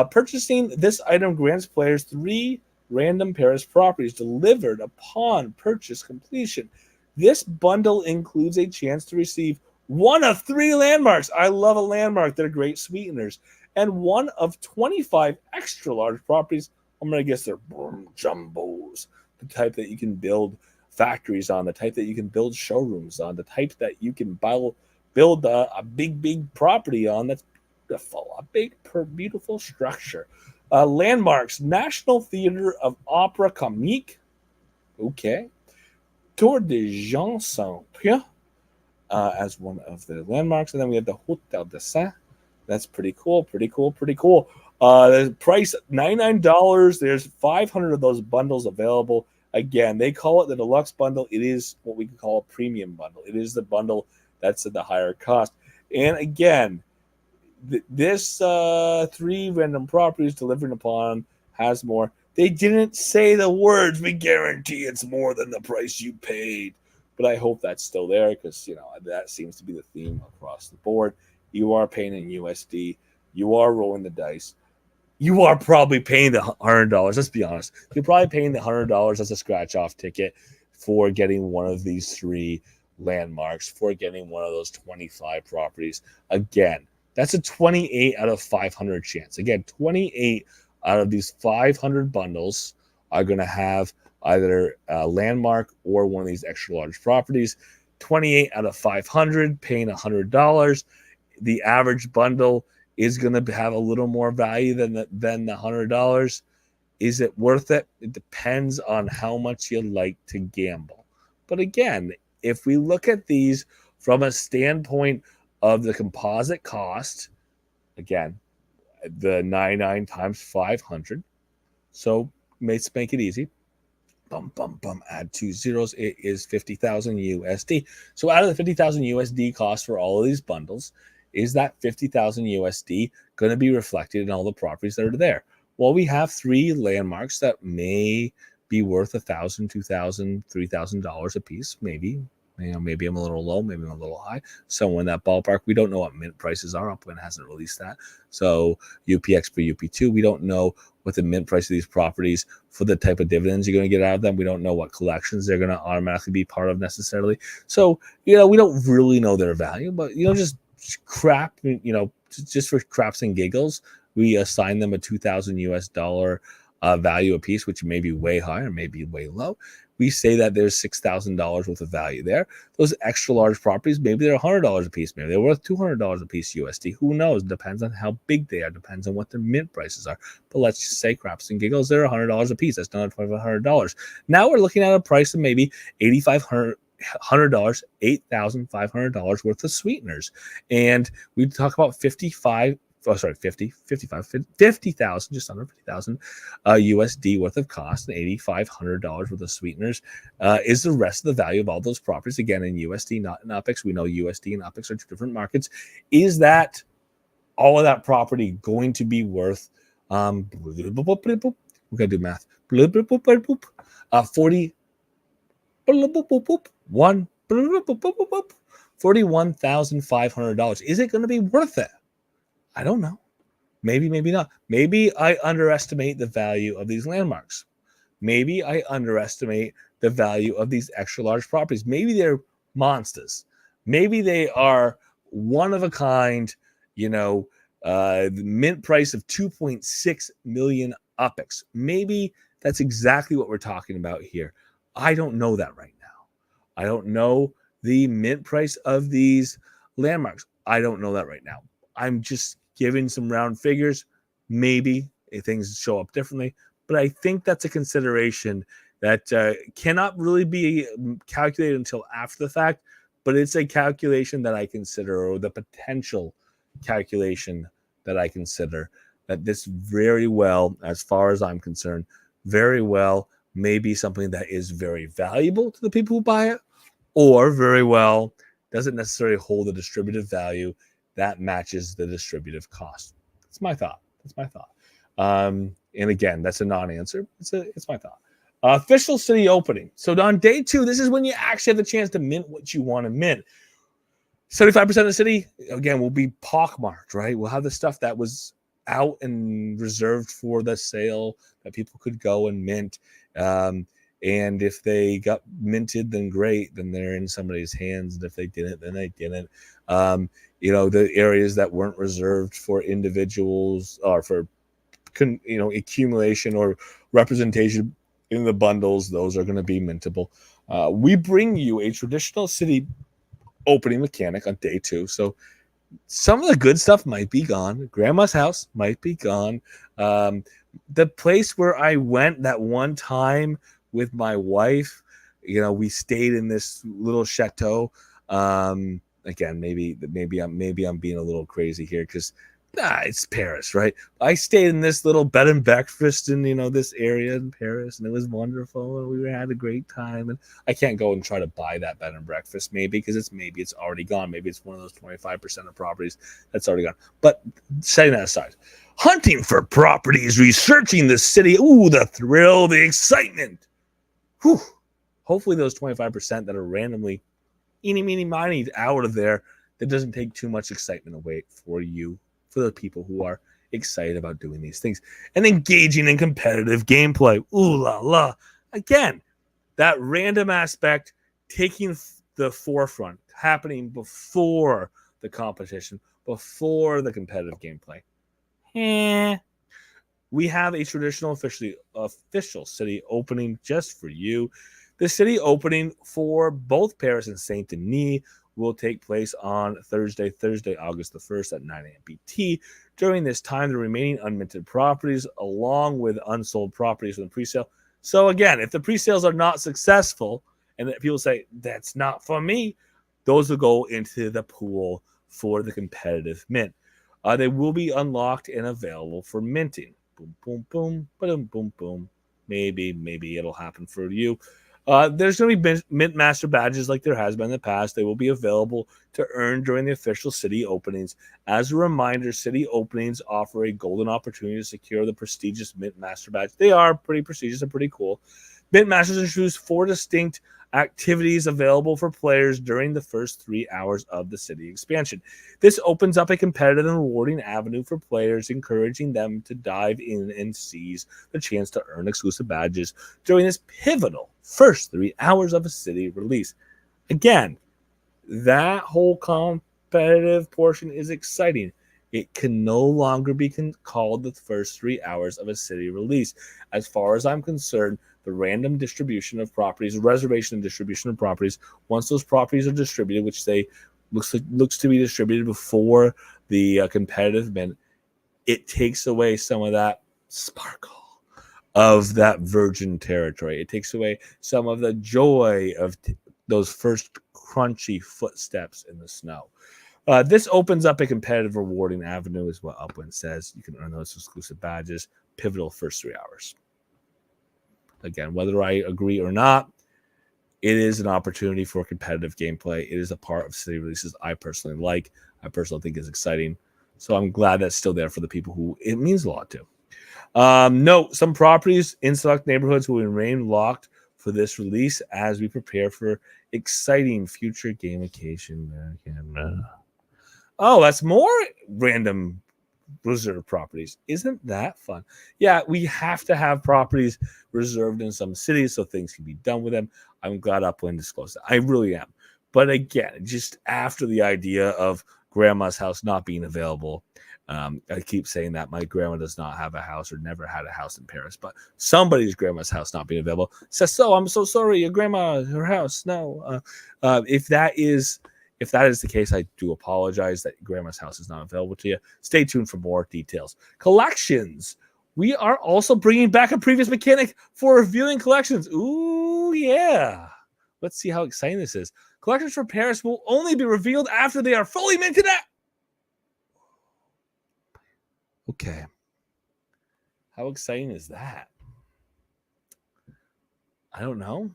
Purchasing this item grants players 3 random Paris properties delivered upon purchase completion. This bundle includes a chance to receive one of 3 landmarks. I love a landmark. They're great sweeteners. And one of 25 extra large properties. I'm going to guess they're jumbos. The type that you can build factories on, the type that you can build showrooms on, the type that you can build a big property on. That's beautiful. A big, beautiful structure. Landmarks. National Theater of Opera Comique. Okay. Tour de Jean Saint-Pierre as one of the landmarks. And then we have the Hotel de Saint. That's pretty cool. The price, $99. There's 500 of those bundles available. Again, they call it the deluxe bundle. It is what we could call a premium bundle. It is the bundle that's at the higher cost. And again, this 3 random properties delivering upon has more. They didn't say the words, we guarantee it's more than the price you paid. But I hope that's still there because, that seems to be the theme across the board. You are paying in USD. You are rolling the dice. You are probably paying the $100. Let's be honest. You're probably paying the $100 as a scratch-off ticket for getting one of these 3 landmarks, for getting one of those 25 properties. Again, that's a 28 out of 500 chance. Again, 28 out of these 500 bundles are going to have either a landmark or one of these extra large properties. 28 out of 500, paying $100. The average bundle is going to have a little more value than the $100. Is it worth it? It depends on how much you like to gamble. But again, if we look at these from a standpoint of the composite cost, again, the 99 times 500. So let's make it easy. Add 2 zeros. It is 50,000 USD. So out of the 50,000 USD cost for all of these bundles, is that 50,000 USD going to be reflected in all the properties that are there? Well, we have 3 landmarks that may be worth $1,000, $2,000, $3,000 a piece. Maybe I'm a little low, maybe I'm a little high. Somewhere in that ballpark. We don't know what mint prices are. Upland hasn't released that. So UPX for UP2, we don't know what the mint price of these properties for the type of dividends you're going to get out of them. We don't know what collections they're going to automatically be part of necessarily. So, we don't really know their value, but, just crap, just for craps and giggles, we assign them a 2,000 US dollar value a piece, which may be way high or maybe way low. We say that there's $6,000 worth of value there. Those extra large properties, maybe they're $100 a piece. Maybe they're worth $200 a piece USD. Who knows? Depends on how big they are. Depends on what their mint prices are. But let's just say craps and giggles, they're $100 a piece. That's not $2,500. Now we're looking at a price of maybe $8,500. $8,500 worth of sweeteners. And we talk about 50,000, just under 50,000 USD worth of cost, and $8,500 worth of sweeteners is the rest of the value of all those properties. Again, in USD, not in UPX. We know USD and UPX are 2 different markets. Is that all of that property going to be worth, we got to do math, 41,500. Is it going to be worth it? I don't know. Maybe not. Maybe I underestimate the value of these landmarks. Maybe I underestimate the value of these extra large properties. Maybe they're monsters. Maybe they are one of a kind, the mint price of 2.6 million UPX. Maybe that's exactly what we're talking about here. I don't know that right now. I don't know the mint price of these landmarks. I don't know that right now. I'm just giving some round figures. Maybe things show up differently, but I think that's a consideration that cannot really be calculated until after the fact, but it's a calculation that I consider, or the potential calculation that I consider, that this very well, as far as I'm concerned, very well may be something that is very valuable to the people who buy it, or very well doesn't necessarily hold a distributive value that matches the distributive cost. That's my thought. And again, that's a non-answer. It's my thought. Official city opening. So on day 2, this is when you actually have the chance to mint what you want to mint. 75% of the city, again, will be pockmarked, right? We'll have the stuff that was out and reserved for the sale that people could go and mint. And if they got minted, then great, then they're in somebody's hands. And if they didn't, then they didn't. The areas that weren't reserved for individuals or for, accumulation or representation in the bundles, those are going to be mintable. We bring you a traditional city opening mechanic on day 2. So some of the good stuff might be gone. Grandma's house might be gone. The place where I went that one time with my wife, we stayed in this little chateau. Again, maybe I'm being a little crazy here because it's Paris, right? I stayed in this little bed and breakfast in this area in Paris, and it was wonderful, and we had a great time. And I can't go and try to buy that bed and breakfast because it's already gone. Maybe it's one of those 25% of properties that's already gone. But setting that aside, hunting for properties, researching the city, the thrill, the excitement. Whew. Hopefully those 25% that are randomly eeny, meeny, miny out of there, that doesn't take too much excitement away for you, for the people who are excited about doing these things and engaging in competitive gameplay. Ooh la la. Again, that random aspect taking the forefront, happening before the competition, before the competitive gameplay. We have a traditional official city opening just for you. The city opening for both Paris and Saint Denis will take place on Thursday, August the 1st at 9 a.m. PT. During this time, the remaining unminted properties, along with unsold properties from the presale. So again, if the presales are not successful and people say, that's not for me, those will go into the pool for the competitive mint. They will be unlocked and available for minting. Boom, boom, boom, boom, boom, boom. Maybe it'll happen for you. There's going to be Mint Master badges like there has been in the past. They will be available to earn during the official city openings. As a reminder, city openings offer a golden opportunity to secure the prestigious Mint Master badge. They are pretty prestigious and pretty cool. Mint Masters introduce 4 distinct activities available for players during the first 3 hours of the city expansion. This opens up a competitive and rewarding avenue for players, encouraging them to dive in and seize the chance to earn exclusive badges during this pivotal first 3 hours of a city release. Again, that whole competitive portion is exciting. It can no longer be called the first 3 hours of a city release. As far as I'm concerned, the random distribution of properties, reservation and distribution of properties, once those properties are distributed, which they looks to be distributed before the competitive mint, it takes away some of that sparkle of that virgin territory. It takes away some of the joy of those first crunchy footsteps in the snow. This opens up a competitive, rewarding avenue, is what Upwind says. You can earn those exclusive badges, pivotal first 3 hours. Again, whether I agree or not, it is an opportunity for competitive gameplay. It is a part of city releases I personally like. I personally think is exciting. So I'm glad that's still there for the people who it means a lot to. Note, some properties in select neighborhoods will remain locked for this release as we prepare for exciting future gamification. Oh, that's more random reserved properties. Isn't that fun? Yeah, we have to have properties reserved in some cities so things can be done with them. I'm glad Upland disclosed that. I really am. But again, just after the idea of grandma's house not being available, I keep saying that my grandma does not have a house or never had a house in Paris, but somebody's grandma's house not being available says, so I'm so sorry, your grandma, her house. No. If that is the case, I do apologize that grandma's house is not available to you. Stay tuned for more details. Collections. We are also bringing back a previous mechanic for reviewing collections. Ooh, yeah. Let's see how exciting this is. Collections for Paris will only be revealed after they are fully minted out. Okay. How exciting is that? I don't know.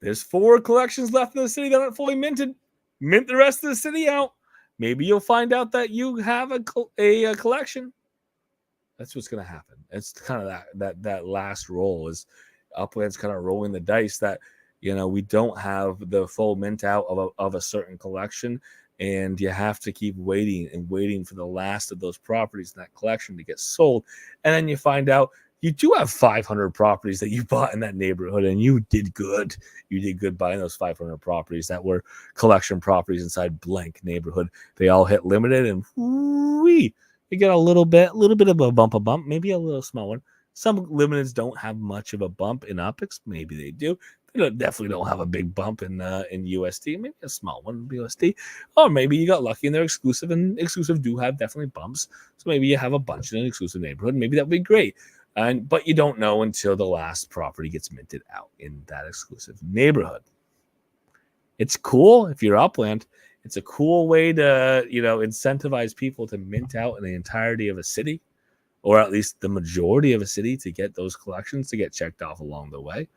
There's 4 collections left in the city that aren't fully minted. Mint the rest of the city out. Maybe you'll find out that you have a collection. That's what's going to happen. It's kind of that last roll is Upland's kind of rolling the dice that we don't have the full mint out of a certain collection, and you have to keep waiting for the last of those properties in that collection to get sold, and then you find out you do have 500 properties that you bought in that neighborhood, and you did good. You did good buying those 500 properties that were collection properties inside blank neighborhood. They all hit limited, and whoo-wee, you get a little bit of a bump, maybe a little small one. Some limiteds don't have much of a bump in optics. Maybe they do. They definitely don't have a big bump in USD. Maybe a small one in USD. Or maybe you got lucky and they're exclusive, and exclusive do have definitely bumps. So maybe you have a bunch in an exclusive neighborhood. Maybe that would be great. But you don't know until the last property gets minted out in that exclusive neighborhood. It's cool if you're Upland. It's a cool way to, incentivize people to mint out in the entirety of a city, or at least the majority of a city, to get those collections to get checked off along the way.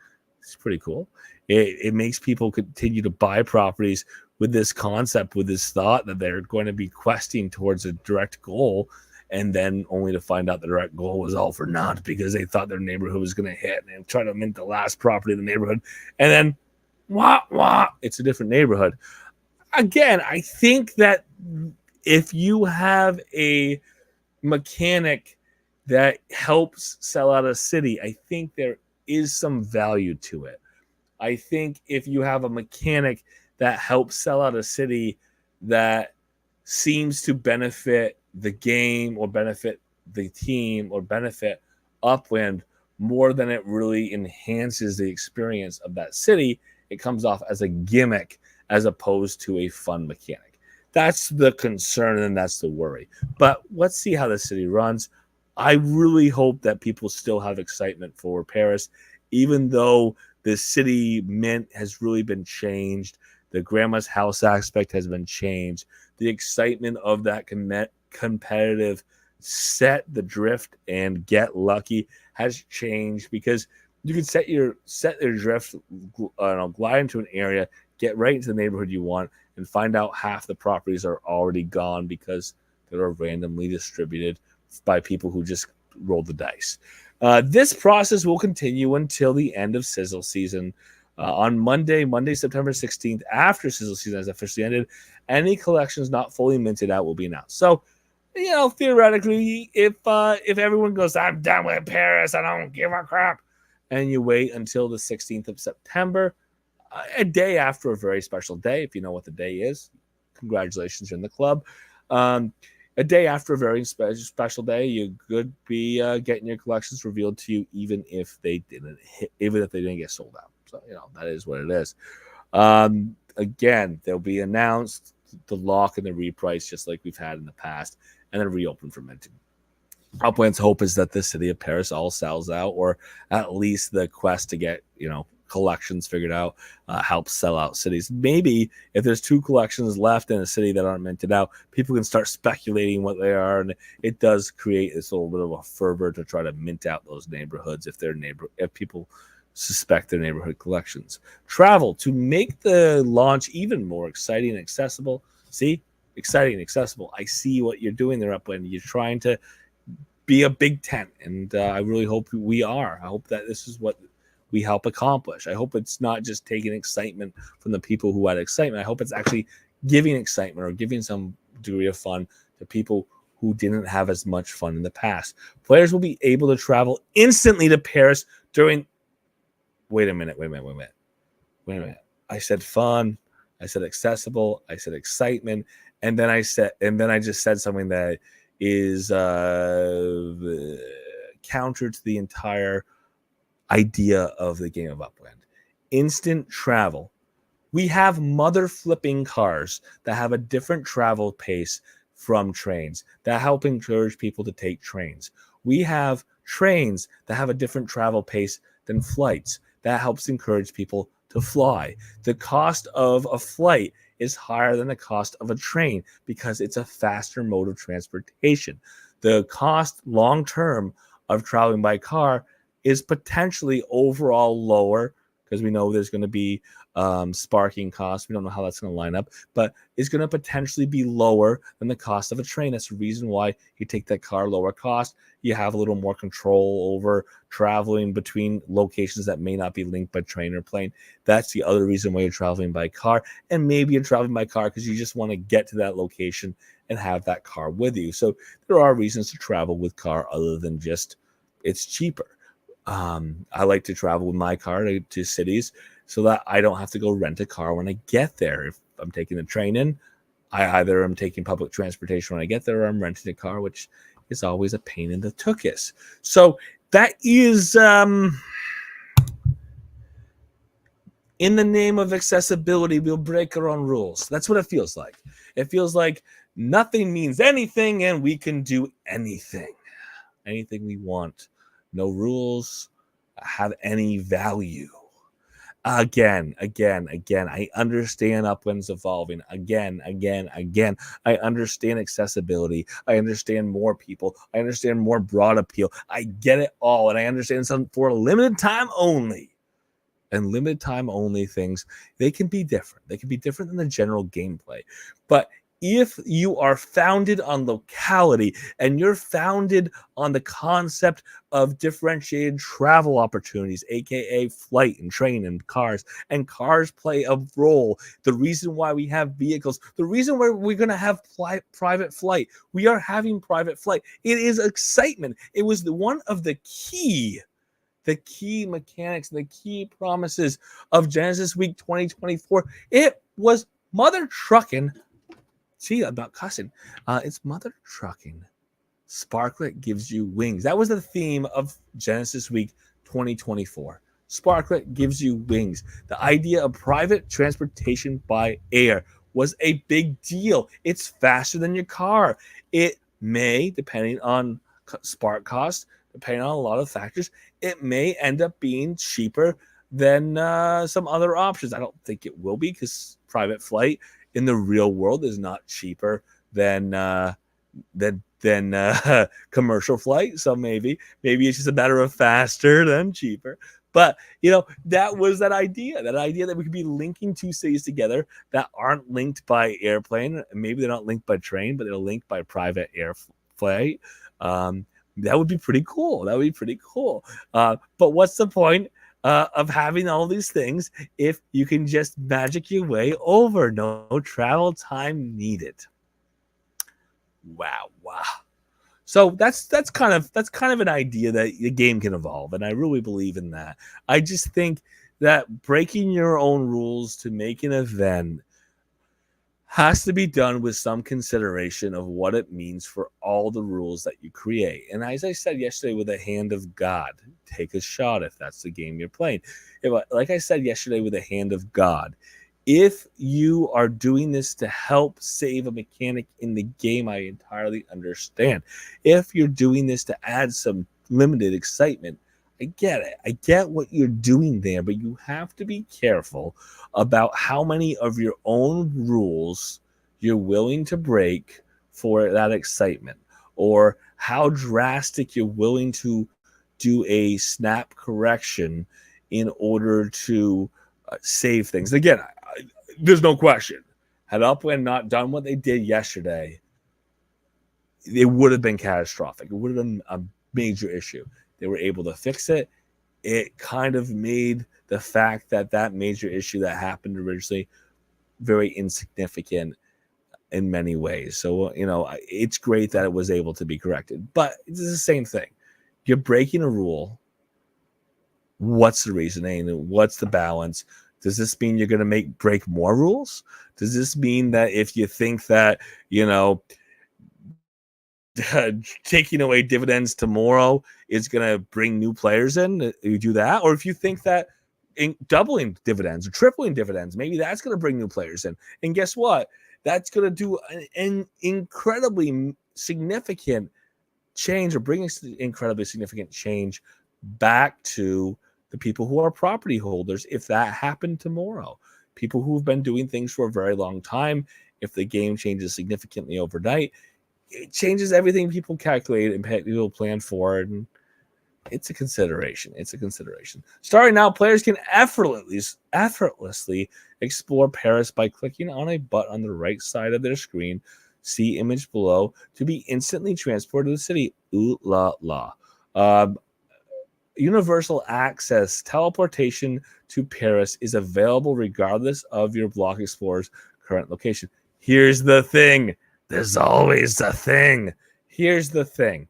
It's pretty cool. It makes people continue to buy properties with this concept, with this thought that they're going to be questing towards a direct goal, and then only to find out the direct goal was all for naught because they thought their neighborhood was going to hit, and they try to mint the last property in the neighborhood, and then it's a different neighborhood. Again, I think that if you have a mechanic that helps sell out a city, I think there is some value to it. I think if you have a mechanic that helps sell out a city that seems to benefit the game or benefit the team or benefit Upland more than it really enhances the experience of that city. It comes off as a gimmick as opposed to a fun mechanic. That's the concern and that's the worry. But let's see how the city runs. I really hope that people still have excitement for Paris, even though the city mint has really been changed. The grandma's house aspect has been changed. The excitement of that competitive set the drift and get lucky has changed because you can set your drift, glide into an area, get right into the neighborhood you want, and find out half the properties are already gone because they're randomly distributed by people who just rolled the dice. This process will continue until the end of Sizzle season. On Monday, September 16th, after Sizzle season has officially ended, any collections not fully minted out will be announced. So, theoretically, if everyone goes, I'm done with Paris, I don't give a crap, and you wait until the 16th of September, a day after a very special day, if you know what the day is, congratulations, you're in the club. A day after a very special day, you could be getting your collections revealed to you, even if they didn't get sold out. So that is what it is. Again, they'll be announced, the lock and the reprice, just like we've had in the past, and then reopen for minting. Upland's hope is that the city of Paris all sells out, or at least the quest to get collections figured out helps sell out cities. Maybe if there's 2 collections left in a city that aren't minted out, people can start speculating what they are, and it does create this little bit of a fervor to try to mint out those neighborhoods if people suspect their neighborhood collections. Travel to make the launch even more exciting and accessible. See, exciting and accessible. I see what you're doing there, Upland. You're trying to be a big tent, and I really hope we are. I hope that this is what we help accomplish. I hope it's not just taking excitement from the people who had excitement. I hope it's actually giving excitement or giving some degree of fun to people who didn't have as much fun in the past. Players will be able to travel instantly to Paris during. Wait a minute. I said fun. I said accessible. I said excitement, and then I just said something that is counter to the entire idea of the game of Upland. Instant travel. We have mother flipping cars that have a different travel pace from trains that help encourage people to take trains. We have trains that have a different travel pace than flights that helps encourage people to fly. The cost of a flight is higher than the cost of a train because it's a faster mode of transportation. The cost long term of traveling by car is potentially overall lower because we know there's going to be sparking costs. We don't know how that's going to line up, but it's going to potentially be lower than the cost of a train. That's the reason why you take that car lower cost. You have a little more control over traveling between locations that may not be linked by train or plane. That's the other reason why you're traveling by car. And maybe you're traveling by car because you just want to get to that location and have that car with you. So there are reasons to travel with car other than just it's cheaper. I like to travel with my car to cities so that I don't have to go rent a car when I get there. If I'm taking the train in, I either am taking public transportation when I get there or I'm renting a car, which is always a pain in the tuchus. So that is in the name of accessibility, we'll break our own rules. That's what it feels like. It feels like nothing means anything and we can do anything we want. No rules have any value. Again. I understand Upland's evolving. Again. I understand accessibility. I understand more people. I understand more broad appeal. I get it all. And I understand some for a limited time only. And limited time only things, they can be different. They can be different than the general gameplay. But if you are founded on locality and you're founded on the concept of differentiated travel opportunities, aka flight and train and cars play a role. The reason why we have vehicles, the reason why we're going to have private flight, we are having private flight. It is excitement. It was one of the key mechanics and the key promises of Genesis Week 2024. It was mother trucking. See, I'm not cussing. It's mother trucking. Sparklet gives you wings. That was the theme of Genesis Week 2024. Sparklet gives you wings. The idea of private transportation by air was a big deal. It's faster than your car. It may, depending on spark cost, depending on a lot of factors, it may end up being cheaper than some other options. I don't think it will be, because private flight in the real world is not cheaper than commercial flight. So maybe it's just a matter of faster than cheaper. But that was that idea that we could be linking two cities together that aren't linked by airplane. Maybe they're not linked by train, but they're linked by private air flight. That would be pretty cool. But what's the point of having all these things if you can just magic your way over? No travel time needed. Wow. So that's kind of an idea that the game can evolve, and I really believe in that. I just think that breaking your own rules to make an event has to be done with some consideration of what it means for all the rules that you create. And as I said yesterday, with the hand of God, take a shot if that's the game you're playing. Like I said yesterday, with the hand of God, if you are doing this to help save a mechanic in the game, I entirely understand. If you're doing this to add some limited excitement, I get it. I get what you're doing there, but you have to be careful about how many of your own rules you're willing to break for that excitement, or how drastic you're willing to do a snap correction in order to save things. Again, there's no question. Had Upland not done what they did yesterday, it would have been catastrophic. It would have been a major issue. They were able to fix it. It kind of made the fact that major issue that happened originally very insignificant in many ways. So, it's great that it was able to be corrected. But it's the same thing. You're breaking a rule. What's the reasoning? What's the balance? Does this mean you're going to break more rules? Does this mean that if you think that, taking away dividends tomorrow is going to bring new players in, you do that? Or if you think that doubling dividends or tripling dividends, maybe that's going to bring new players in. And guess what? That's going to do an incredibly significant change, or bring an incredibly significant change back to the people who are property holders if that happened tomorrow. People who've been doing things for a very long time, if the game changes significantly overnight, it changes everything people calculate and people plan for, and it's a consideration. Starting now, players can effortlessly explore Paris by clicking on a button on the right side of their screen. See image below to be instantly transported to the city. Ooh la la. Universal access teleportation to Paris is available regardless of your Block Explorer's current location. Here's the thing. There's always a thing. Here's the thing.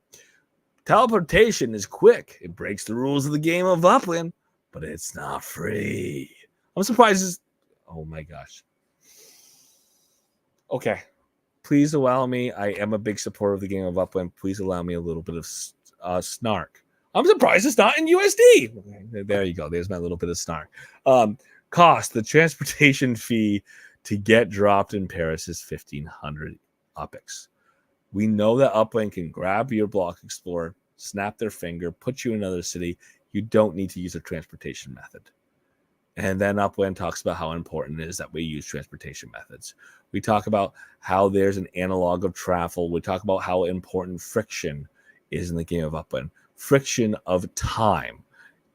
Teleportation is quick. It breaks the rules of the game of Upland, but it's not free. I'm surprised. Oh my gosh. Okay. Please allow me. I am a big supporter of the game of Upland. Please allow me a little bit of snark. I'm surprised it's not in USD. There you go. There's my little bit of snark. Cost. The transportation fee to get dropped in Paris is 1,500 UPEX. We know that Upland can grab your Block Explorer, snap their finger, put you in another city. You don't need to use a transportation method. And then Upland talks about how important it is that we use transportation methods. We talk about how there's an analog of travel. We talk about how important friction is in the game of Upland. Friction of time.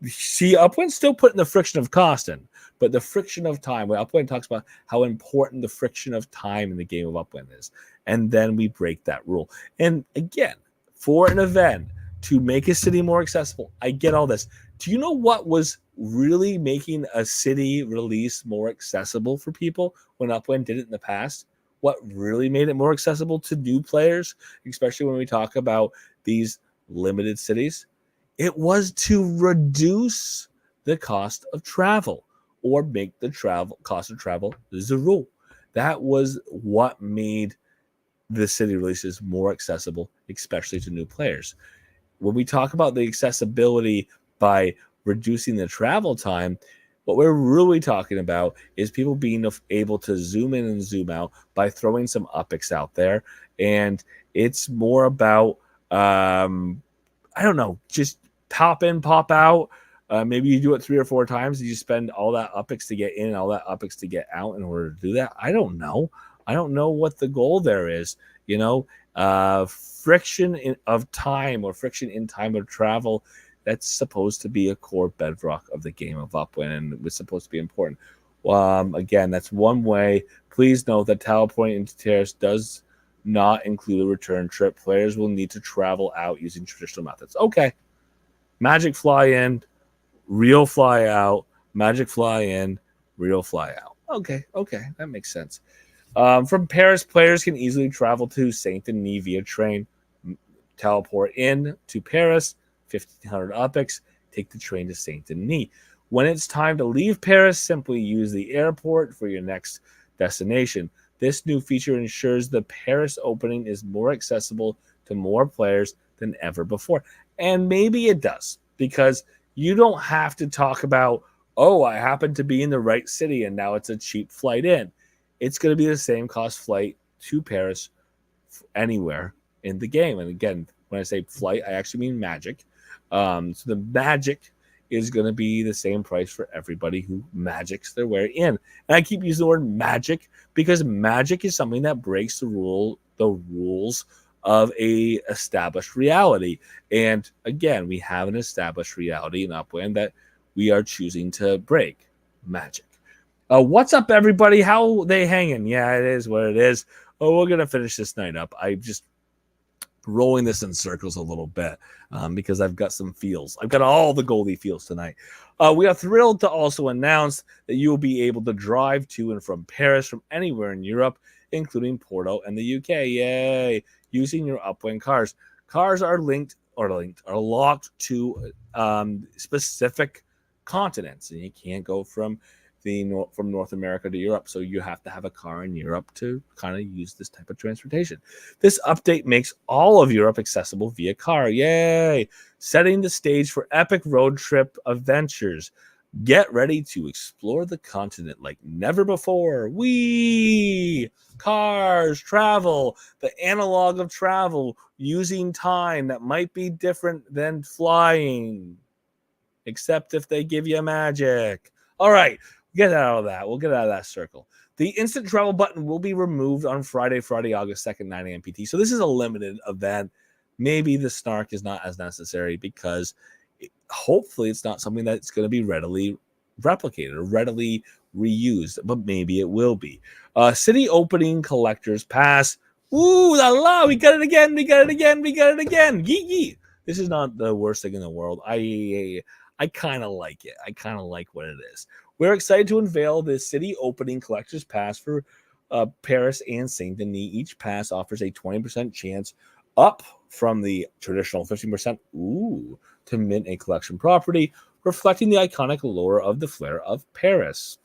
See, Upland's still putting the friction of cost in, but the friction of time, where Upland talks about how important the friction of time in the game of Upland is. And then we break that rule. And again, for an event to make a city more accessible, I get all this. Do you know what was really making a city release more accessible for people when Upland did it in the past? What really made it more accessible to new players, especially when we talk about these limited cities? It was to reduce the cost of travel, or make the cost of travel zero. That was what made the city releases more accessible, especially to new players. When we talk about the accessibility by reducing the travel time. What we're really talking about is people being able to zoom in and zoom out by throwing some upics out there. And it's more about, I don't know, just pop in, pop out. Maybe you do it 3 or 4 times and you spend all that upics to get in and all that upics to get out in order to do that. I don't know. I don't know what the goal there is. You know, of time or friction in time of travel, that's supposed to be a core bedrock of the game of Upwind, and it was supposed to be important. Again, that's one way. Please note that teleporting into Terrace does not include a return trip. Players will need to travel out using traditional methods. Okay. Magic fly in, real fly out, magic fly in, real fly out. Okay, that makes sense. From Paris, players can easily travel to Saint Denis via train, teleport in to Paris, 1,500 upics, take the train to Saint Denis. When it's time to leave Paris, simply use the airport for your next destination. This new feature ensures the Paris opening is more accessible to more players than ever before. And maybe it does, because you don't have to talk about, oh, I happen to be in the right city and now it's a cheap flight in. It's going to be the same cost flight to Paris anywhere in the game. And again, when I say flight, I actually mean magic. So the magic is going to be the same price for everybody who magics their way in. And I keep using the word magic because magic is something that breaks the rules of a established reality. And again, we have an established reality in Upwind that we are choosing to break. Magic. What's up, everybody? How they hanging? Yeah, it is what it is. Oh, we're gonna finish this night up. I just rolling this in circles a little bit because I've got some feels. I've got all the Goldie feels tonight. We are thrilled to also announce that you will be able to drive to and from Paris from anywhere in Europe, including Porto and the UK. Yay! Using your Upwind cars. Cars are locked to specific continents, and you can't go from North America to Europe, so you have to have a car in Europe to kind of use this type of transportation. This update makes all of Europe accessible via car. Yay! Setting the stage for epic road trip adventures. Get ready to explore the continent like never before. Whee! Cars, travel, the analog of travel, using time that might be different than flying, except if they give you magic. All right, get out of that. We'll get out of that circle. The instant travel button will be removed on Friday, August 2nd, 9 a.m. PT. So this is a limited event. Maybe the snark is not as necessary because hopefully it's not something that's going to be readily replicated or readily reused, but maybe it will be. City opening collector's pass. Ooh la la, we got it again. Yee. This is not the worst thing in the world. I kind of like it. I kind of like what it is. We're excited to unveil the city opening collector's pass for Paris and Saint Denis. Each pass offers a 20% chance, up from the traditional 15%, to mint a collection property, reflecting the iconic lore of the flair of Paris.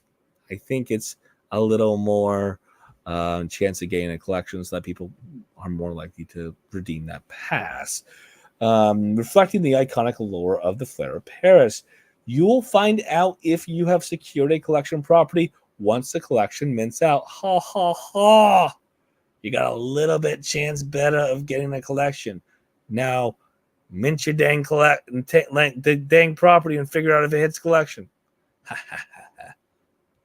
I think it's a little more chance of getting a collection so that people are more likely to redeem that pass. Reflecting the iconic lore of the flair of Paris. You'll find out if you have secured a collection property once the collection mints out. Ha ha ha! You got a little bit chance better of getting a collection. Now, mint your dang the dang property and figure out if it hits collection.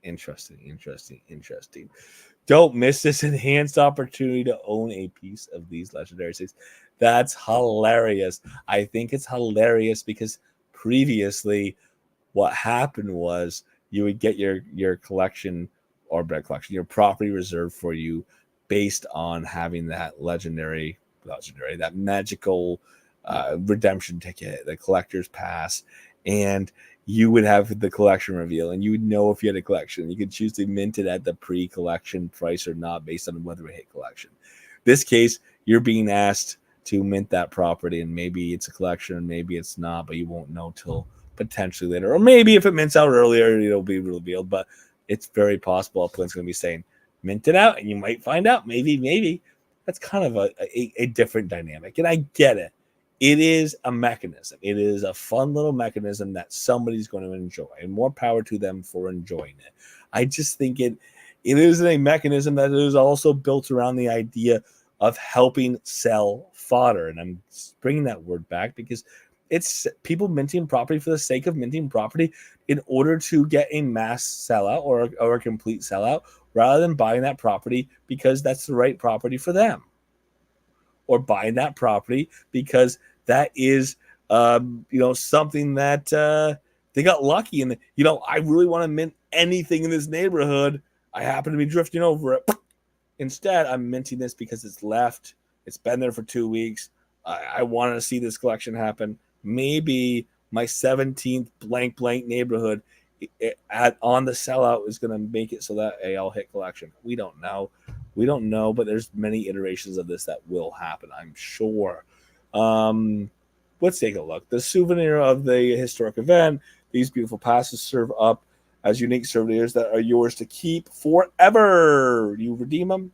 Interesting. Don't miss this enhanced opportunity to own a piece of these legendary sets. That's hilarious. I think it's hilarious because previously what happened was you would get your collection or your property reserved for you based on having that that magical redemption ticket, the collector's pass, and you would have the collection reveal, and you would know if you had a collection. You could choose to mint it at the pre-collection price or not based on whether it hit collection. This case, you're being asked to mint that property, and maybe it's a collection, maybe it's not, but you won't know till potentially later. Or maybe if it mints out earlier, it'll be revealed, but it's very possible Upwind's going to be saying, mint it out, and you might find out. Maybe. That's kind of a different dynamic, and I get it. It is a mechanism. It is a fun little mechanism that somebody's going to enjoy, and more power to them for enjoying it. I just think it is a mechanism that is also built around the idea of helping sell fodder. And I'm bringing that word back because it's people minting property for the sake of minting property in order to get a mass sellout or a complete sellout, rather than buying that property because that's the right property for them, or buying that property because that is something that they got lucky. And I really want to mint anything in this neighborhood. I happen to be drifting over it. Instead, I'm minting this because it's left. It's been there for 2 weeks. I want to see this collection happen. Maybe my 17th blank neighborhood on the sellout is going to make it so that I'll hit collection. We don't know. But there's many iterations of this that will happen, I'm sure. Let's take a look. The souvenir of the historic event. These beautiful passes serve up as unique souvenirs that are yours to keep forever. You redeem them,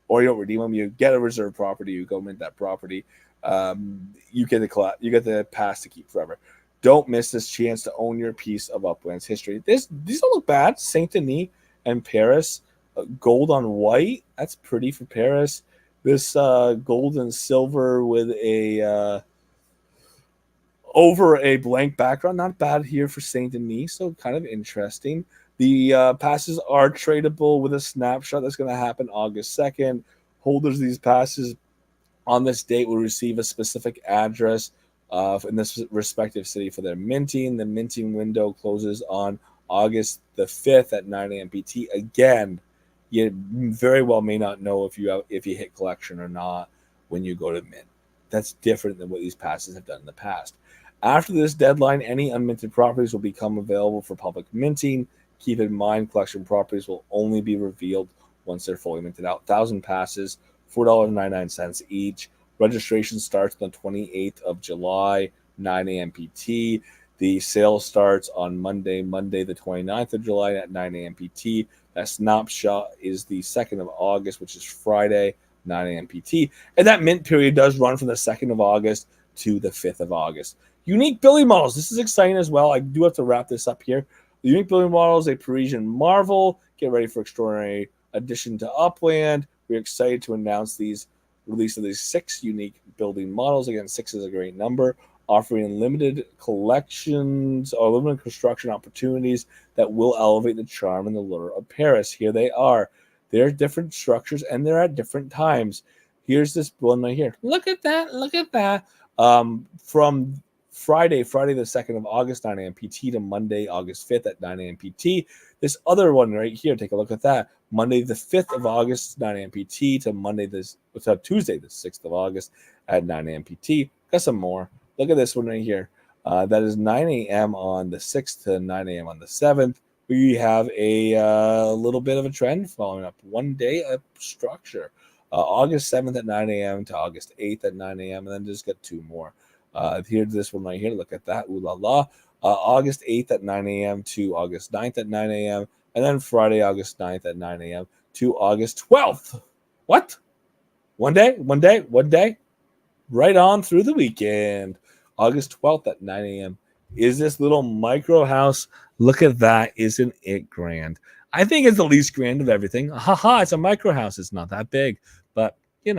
or you don't redeem them. You get a reserve property. You go mint that property. You get the pass to keep forever. Don't miss this chance to own your piece of Upland's history. These don't look bad. Saint Denis and Paris, gold on white. That's pretty for Paris. This gold and silver with a over a blank background. Not bad here for Saint Denis, so kind of interesting. The passes are tradable with a snapshot that's going to happen August 2nd. Holders of these passes on this date will receive a specific address in this respective city for their minting. The minting window closes on August the 5th at 9 a.m. PT. Again, you very well may not know if you hit collection or not when you go to mint. That's different than what these passes have done in the past. After this deadline, any unminted properties will become available for public minting. Keep in mind, collection properties will only be revealed once they're fully minted out. 1,000 passes, $4.99 each. Registration starts on the 28th of July, 9 a.m. PT. The sale starts on Monday the 29th of July at 9 a.m. PT. That snapshot is the 2nd of August, which is Friday, 9 a.m. PT. And that mint period does run from the 2nd of August to the 5th of August. Unique building models. This is exciting as well. I do have to wrap this up here. The unique building models, a Parisian marvel. Get ready for extraordinary addition to Upland. We're excited to announce these release of these 6 unique building models. Again, 6 is a great number, offering limited collections or limited construction opportunities that will elevate the charm and the lure of Paris. Here they are. They're different structures and they're at different times. Here's this one right here. Look at that. Look at that. From Friday the 2nd of August, 9 a.m. PT to Monday, August 5th at 9 a.m. PT. This other one right here, take a look at that. Monday the 5th of August, 9 a.m. PT to Tuesday the 6th of August at 9 a.m. PT. Got some more. Look at this one right here. That is 9 a.m. on the 6th to 9 a.m. on the 7th. We have a little bit of a trend following up. One day of structure. August 7th at 9 a.m. to August 8th at 9 a.m. And then just get 2 more. Here's this one right here. Look at that. Ooh la la. August 8th at 9 a.m. to August 9th at 9 a.m. And then Friday, August 9th at 9 a.m. to August 12th. What? One day. Right on through the weekend. August 12th at 9 a.m. is this little micro house. Look at that. Isn't it grand? I think it's the least grand of everything. Haha, it's a micro house. It's not that big. But, it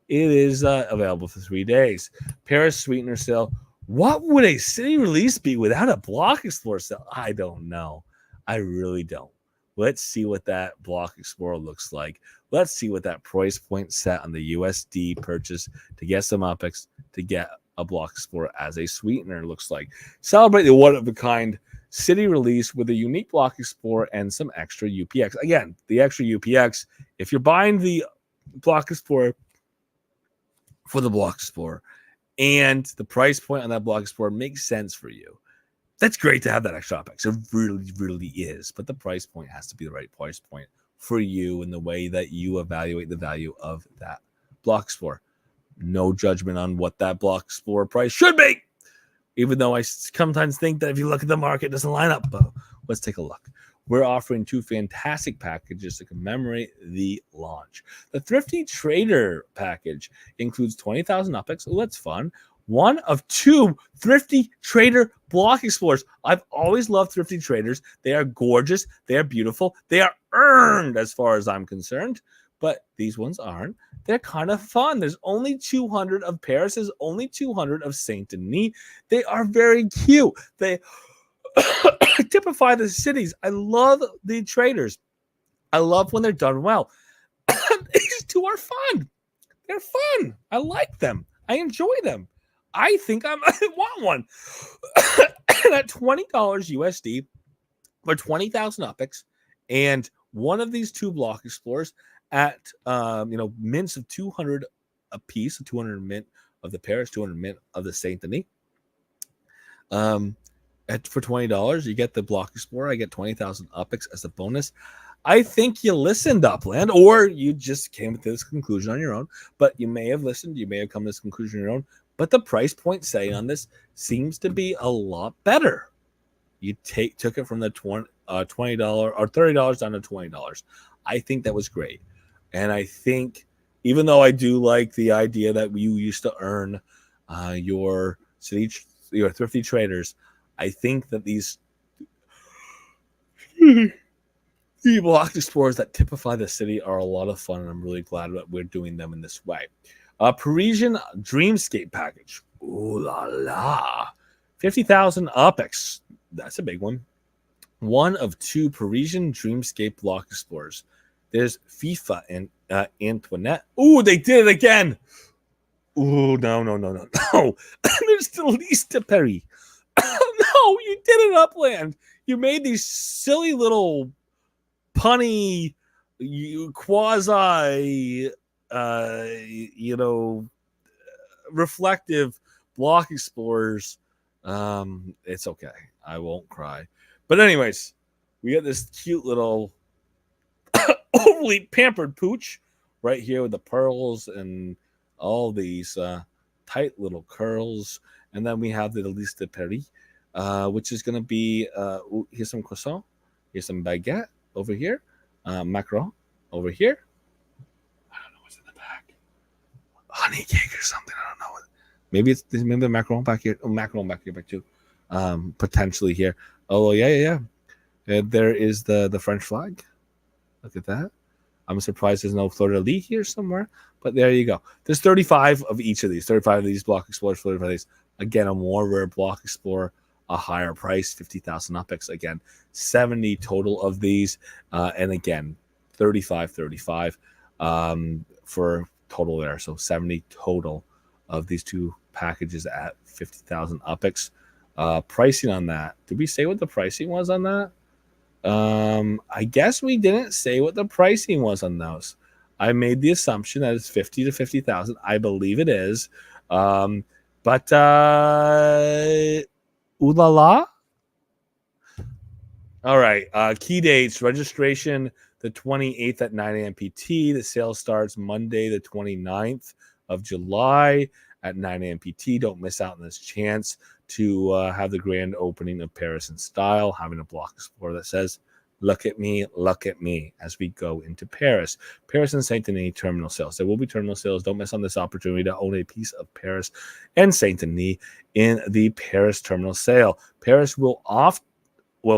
is available for 3 days. Paris Sweetener sale. What would a city release be without a Block Explorer sale? I don't know. I really don't. Let's see what that Block Explorer looks like. Let's see what that price point set on the USD purchase to get some UPX to get a Block Explorer as a sweetener looks like. Celebrate the one-of-a-kind city release with a unique Block Explorer and some extra UPX. Again, the extra UPX, if you're buying the Block Explorer for the Block Explorer and the price point on that Block Explorer makes sense for you, that's great to have that extra UPX. It really, really is. But the price point has to be the right price point for you in the way that you evaluate the value of that Block Explorer. No judgment on what that Block Explorer price should be, even though I sometimes think that if you look at the market, it doesn't line up. But let's take a look. We're offering 2 fantastic packages to commemorate the launch. The Thrifty Trader package includes 20,000 UPX. Oh, that's fun. one of two Thrifty Trader Block Explorers. I've always loved Thrifty Traders. They are gorgeous. They are beautiful. They are earned as far as I'm concerned. But these ones aren't. They're kind of fun. There's only 200 of Paris. There's only 200 of Saint Denis. They are very cute. They typify the cities. I love the traders. I love when they're done well. These two are fun. They're fun. I like them. I enjoy them. I think I want one. And at $20 USD for 20,000 UPIX and one of these two Block Explorers at mints of 200 a piece, 200 mint of the Paris, 200 mint of the Saint Denis. For $20, you get the Block Explorer. I get 20,000 UPIX as a bonus. I think you listened, Upland, or you just came to this conclusion on your own. But you may have listened. You may have come to this conclusion on your own. But the price point setting on this seems to be a lot better. You took it from the $20 or $30 down to $20. I think that was great. And I think, even though I do like the idea that you used to earn your Thrifty Traders, I think that these Block Explorers that typify the city are a lot of fun, and I'm really glad that we're doing them in this way. Parisian Dreamscape package. Ooh la la. 50,000 UPIX. That's a big one. One of two Parisian Dreamscape Block Explorers. There's FIFA and Antoinette. Ooh, they did it again. Ooh, no. There's the least to Paris. No, you did it, Upland. You made these silly little punny, quasi, reflective Block Explorers. It's okay. I won't cry. But anyways, we got this cute little overly pampered pooch right here with the pearls and all these tight little curls. And then we have the Liste de Paris, which is going to be, here's some croissant, here's some baguette over here, macaron over here. I don't know what's in the back. Honey cake or something. I don't know. Maybe the macaron back here. Oh, macaron back here back too. Potentially here. Oh, yeah. There is the French flag. Look at that. I'm surprised there's no fleur-de-lis here somewhere, but there you go. There's 35 of each of these. 35 of these Block Explorers, 35 of these. Again, a more rare Block Explorer, a higher price, 50,000 UPIX. Again, 70 total of these. And again, 35 for total there. So 70 total of these two packages at 50,000 UPIX. Pricing on that. Did we say what the pricing was on that? I guess we didn't say what the pricing was on those. I made the assumption that it's 50 to 50,000. I believe it is. But ooh la la. All right. Key dates: registration the 28th at 9 a.m. PT. The sale starts Monday, the 29th of July at 9 a.m. PT. Don't miss out on this chance to have the grand opening of Paris in style, having a Block Explorer that says, look at me, as we go into Paris. Paris and Saint Denis terminal sales. There will be terminal sales. Don't miss on this opportunity to own a piece of Paris and Saint Denis in the Paris terminal sale. Paris will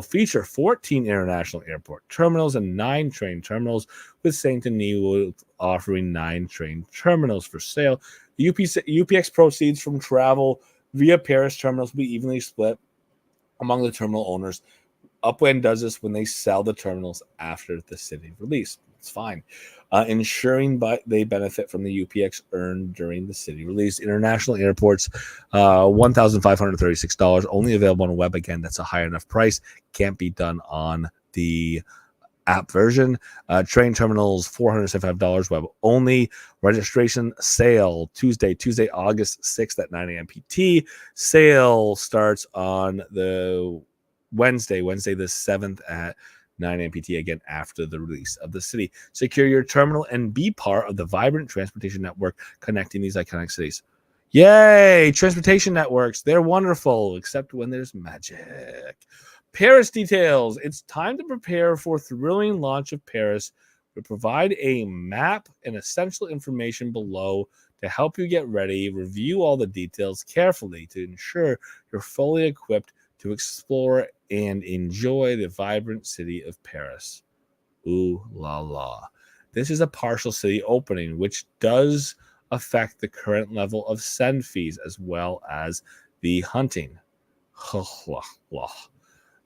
feature 14 international airport terminals and 9 train terminals, with Saint Denis offering 9 train terminals for sale. The UPX proceeds from travel via Paris terminals will be evenly split among the terminal owners. Upland does this when they sell the terminals after the city release. It's fine. Ensuring they benefit from the UPX earned during the city release. International airports, $1,536. Only available on the web. Again, that's a high enough price. Can't be done on the app version. Train terminals, $475 web only. Registration sale Tuesday, August 6th at 9 a.m. PT. Sale starts on the Wednesday the 7th at 9 a.m. PT, again after the release of the city. Secure your terminal and be part of the vibrant transportation network connecting these iconic cities. Yay! Transportation networks, they're wonderful, except when there's magic. Paris details. It's time to prepare for thrilling launch of Paris. We provide a map and essential information below to help you get ready. Review all the details carefully to ensure you're fully equipped to explore and enjoy the vibrant city of Paris. Ooh la la. This is a partial city opening, which does affect the current level of send fees as well as the hunting.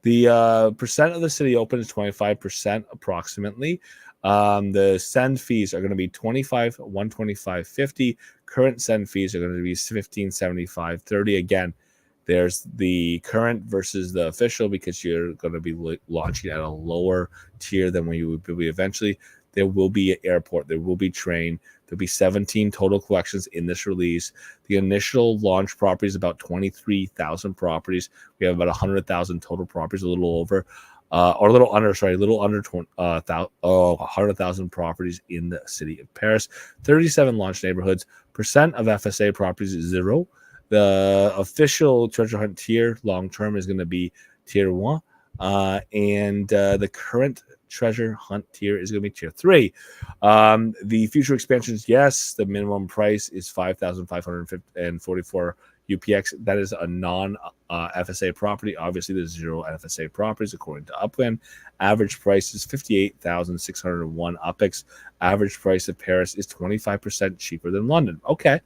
The percent of the city open is 25% approximately. The send fees are going to be 25, 125.50. Current send fees are going to be 15.75.30. Again, there's the current versus the official because you're going to be launching at a lower tier than when you would be eventually. There will be an airport, there will be train. There'll be 17 total collections in this release. The initial launch property is about 23,000 properties. We have about 100,000 total properties, a little over, or a little under, sorry, a little under 100,000 properties in the city of Paris. 37 launch neighborhoods. Percent of FSA properties is 0. The official treasure hunt tier long term is going to be tier 1. And the current treasure hunt tier is going to be tier 3. The future expansions, yes, the minimum price is 5,544 UPX. That is a non FSA property. Obviously, there's 0 FSA properties according to Upland. Average price is 58,601 UPX. Average price of Paris is 25% cheaper than London. Okay.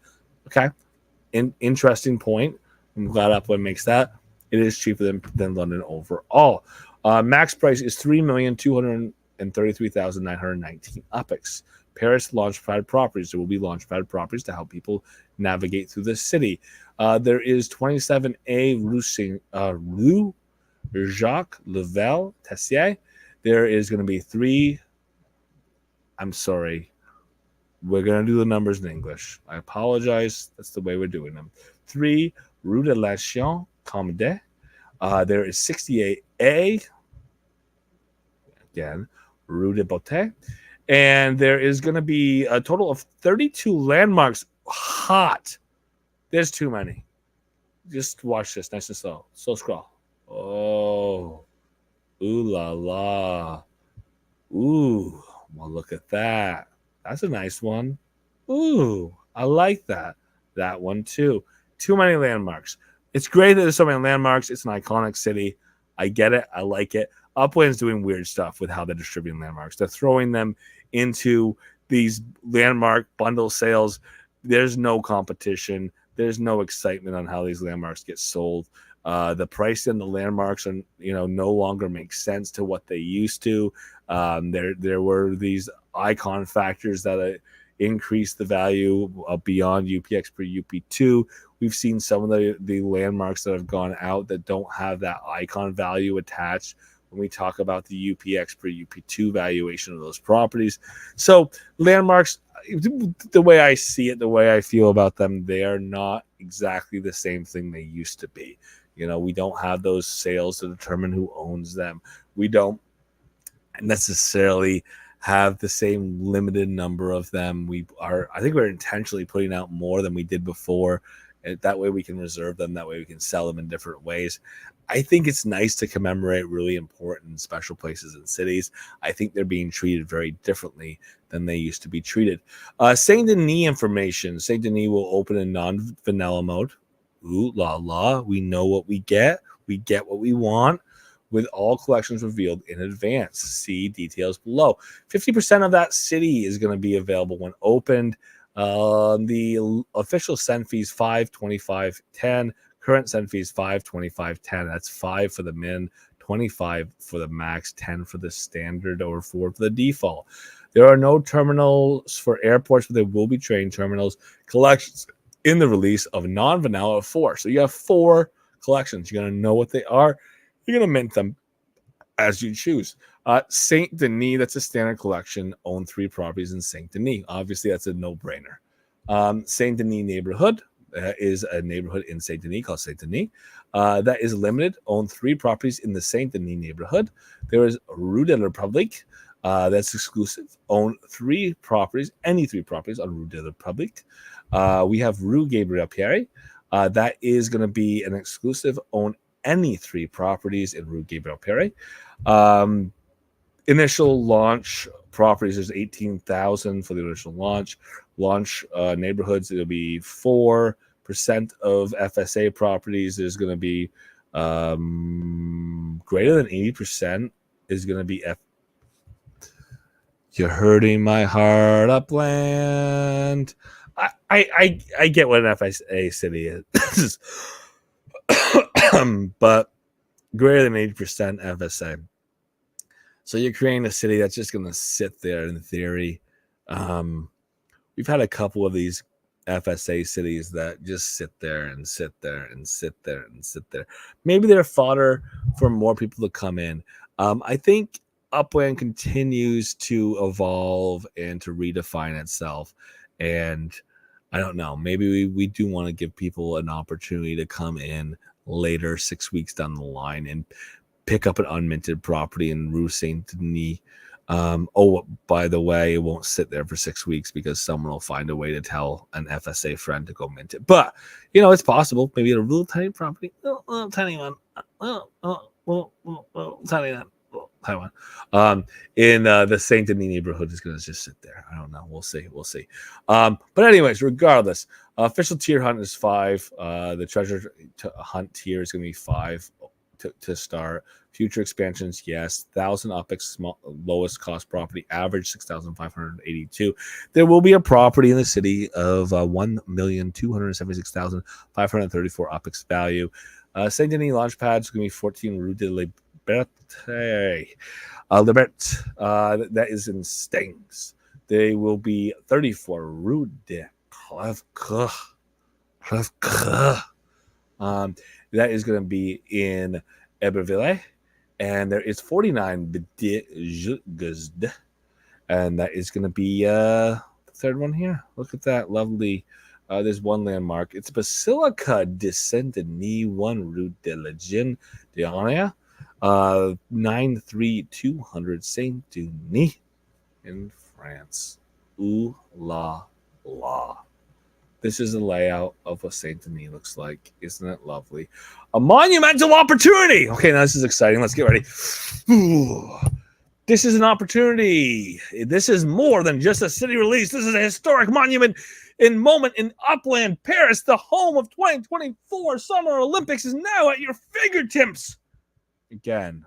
Interesting point. I'm glad Upland makes that. It is cheaper than London overall. Max price is 3,233,919 UPX. Paris launchpad properties. There will be launchpad properties to help people navigate through the city. There is 27A Rue Jacques Louvel Tessier. There is going to be 3. I'm sorry. We're going to do the numbers in English. I apologize. That's the way we're doing them. 3 Rue de l'Ancien Comedé. There is 68A. Again, Rue de Beauté. And there is going to be a total of 32 landmarks. Hot. There's too many. Just watch this nice and slow. Slow scroll. Oh. Ooh la la. Ooh. Well, look at that. That's a nice one. Ooh. I like that. That one too. Too many landmarks. It's great that there's so many landmarks. It's an iconic city. I get it. I like it. Upland's doing weird stuff with how they're distributing landmarks. They're throwing them into these landmark bundle sales. There's no competition. There's no excitement on how these landmarks get sold. The price and the landmarks are, no longer make sense to what they used to. There were these icon factors that increase the value beyond UPX per UP2. We've seen some of the landmarks that have gone out that don't have that icon value attached when we talk about the UPX per UP2 valuation of those properties. So landmarks, the way I see it, the way I feel about them, they are not exactly the same thing they used to be. We don't have those sales to determine who owns them. We don't necessarily have the same limited number of them. I think we're intentionally putting out more than we did before. That way we can reserve them. That way we can sell them in different ways. I think it's nice to commemorate really important special places and cities. I think they're being treated very differently than they used to be treated. Saint Denis information. Saint Denis will open in non-vanilla mode. Ooh la la. We know what we get. We get what we want, with all collections revealed in advance. See details below. 50% of that city is going to be available when opened. The official send fees 5.25.10. Current send fees 5.25.10. That's 5 for the min, 25 for the max, 10 for the standard, or 4 for the default. There are no terminals for airports, but there will be train terminals. Collections in the release of non-vanilla 4. So you have 4 collections. You're going to know what they are. You're going to mint them as you choose. Saint Denis, that's a standard collection. Own 3 properties in Saint Denis. Obviously, that's a no-brainer. Saint Denis neighborhood is a neighborhood in Saint Denis called Saint Denis. That is limited. Own 3 properties in the Saint Denis neighborhood. There is Rue de la République. That's exclusive. Own 3 properties, any 3 properties on Rue de la République. We have Rue Gabriel Pierre. That is going to be an exclusive. Own any 3 properties in Rue Gabriel Pierre. Initial launch properties, there's 18,000 for the initial launch. launch neighborhoods. It'll be 4% of FSA properties. There's going to be greater than 80% is going to be You're hurting my heart, Upland. I get what an FSA city is, but greater than 80% FSA. So you're creating a city that's just going to sit there in theory. We've had a couple of these FSA cities that just sit there and sit there and sit there and sit there. Maybe they're fodder for more people to come in. I think Upland continues to evolve and to redefine itself. And I don't know, maybe we do want to give people an opportunity to come in later, 6 weeks down the line, and pick up an unminted property in Rue Saint Denis. By the way, it won't sit there for 6 weeks because someone will find a way to tell an FSA friend to go mint it. But it's possible. Maybe a little tiny property, little tiny one, little tiny one. In the Saint Denis neighborhood is going to just sit there. I don't know. We'll see. But anyways, regardless, official tier hunt is 5. The treasure hunt tier is going to be 5 to start. Future expansions, yes. 1,000 UPX, lowest cost property, average 6,582. There will be a property in the city of 1,276,534 UPX value. Saint Denis launch pads going to be 14 Rue de Liberté. That is in Stings. They will be 34 Rue de Clevecœur. That is going to be in Eberville. And there is 49 Bedegusd. And that is going to be the third one here. Look at that. Lovely. There's one landmark. It's Basilica de Saint-Denis, 1 Rue de la Jeune d'Arnia. 93200 Saint-Denis in France. Ooh la la. This is the layout of what Saint Denis looks like. Isn't it lovely? A monumental opportunity. Okay, now this is exciting. Let's get ready. Ooh. This is an opportunity. This is more than just a city release. This is a historic moment in Upland, Paris. The home of 2024 Summer Olympics is now at your fingertips. Again.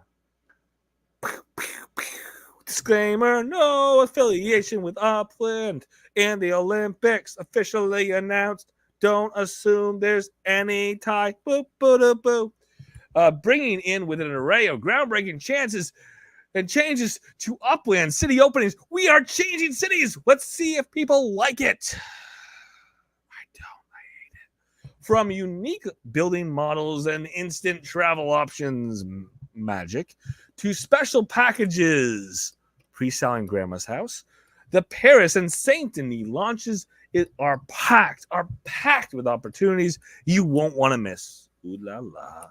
Disclaimer, no affiliation with Upland and the Olympics officially announced. Don't assume there's any tie. Boo, boo, boo, boo. Bringing in with an array of groundbreaking chances and changes to Upland city openings. We are changing cities. Let's see if people like it. I hate it. From unique building models and instant travel options magic to special packages, pre-selling Grandma's house, the Paris and Saint Denis launches are packed with opportunities you won't want to miss. Ooh la la.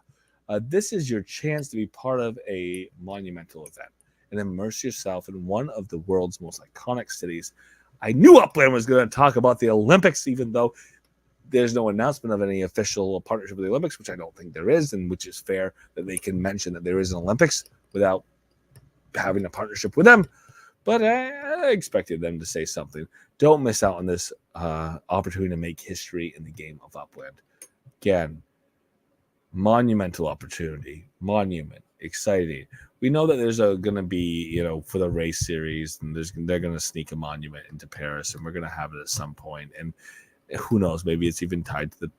This is your chance to be part of a monumental event and immerse yourself in one of the world's most iconic cities. I knew Upland was going to talk about the Olympics, even though there's no announcement of any official partnership with the Olympics, which I don't think there is, and which is fair that they can mention that there is an Olympics without having a partnership with them. But I expected them to say something. Don't miss out on this opportunity to make history in the game of Upland. Again, monumental opportunity. Monument. Exciting. We know that there's going to be, for the race series, and they're going to sneak a monument into Paris, and we're going to have it at some point. And who knows? Maybe it's even tied to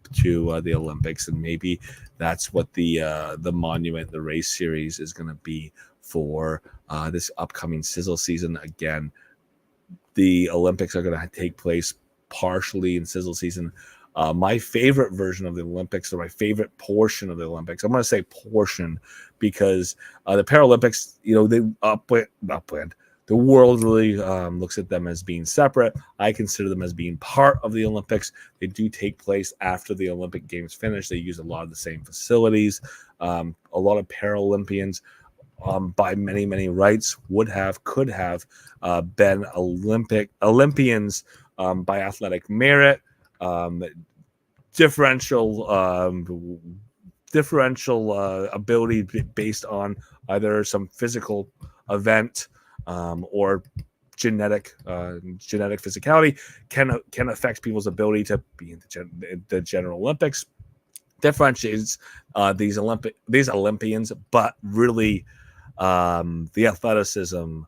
the Olympics, and maybe that's what the monument, the race series, is going to be for this upcoming sizzle season. Again, the Olympics are going to take place partially in sizzle season. My favorite version of the Olympics, or my favorite portion of the Olympics, I'm going to say portion because the Paralympics, they Upland. The world really looks at them as being separate. I consider them as being part of the Olympics. They do take place after the Olympic Games finish. They use a lot of the same facilities. A lot of Paralympians, by many, many rights, could have been Olympians by athletic merit, differential ability based on either some physical event or genetic physicality can affect people's ability to be in the General Olympics. Differentiates these Olympians, but really the athleticism,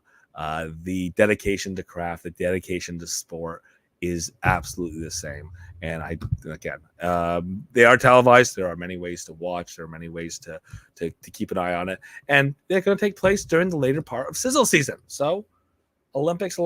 the dedication to craft, the dedication to sport is absolutely the same. And they are televised. There are many ways to watch. There are many ways to keep an eye on it, and they're going to take place during the later part of sizzle season. So, Olympics,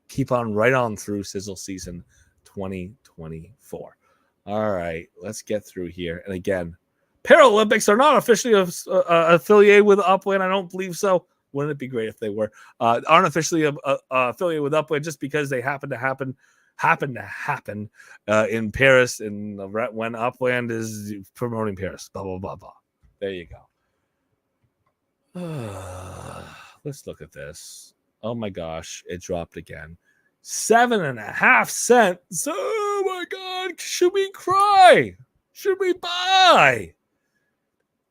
keep on right on through sizzle season 2024. All right, let's get through here. And again, Paralympics are not officially affiliated with Upland. I don't believe so. Wouldn't it be great if they were? Aren't officially affiliated with Upland just because they happen to happen in Paris when Upland is promoting Paris. Blah, blah, blah, blah. There you go. Let's look at this. Oh my gosh, it dropped again. 7.5 cents. Oh my God. Should we cry? Should we buy?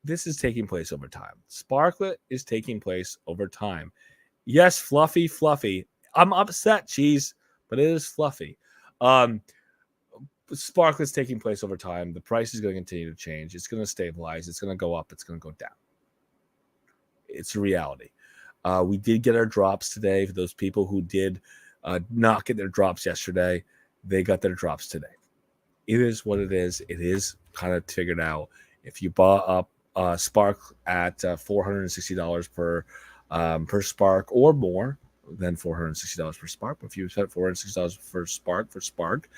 This is taking place over time. Sparklet is taking place over time. Yes, fluffy. I'm upset, cheese, but it is fluffy. Sparklet's taking place over time. The price is going to continue to change. It's going to stabilize. It's going to go up. It's going to go down. It's a reality. We did get our drops today. For those people who did not get their drops yesterday, they got their drops today. It is what it is. It is kind of figured out. If you bought up Spark at $460 per Spark or more than $460 per Spark, if you spent $460 for Spark,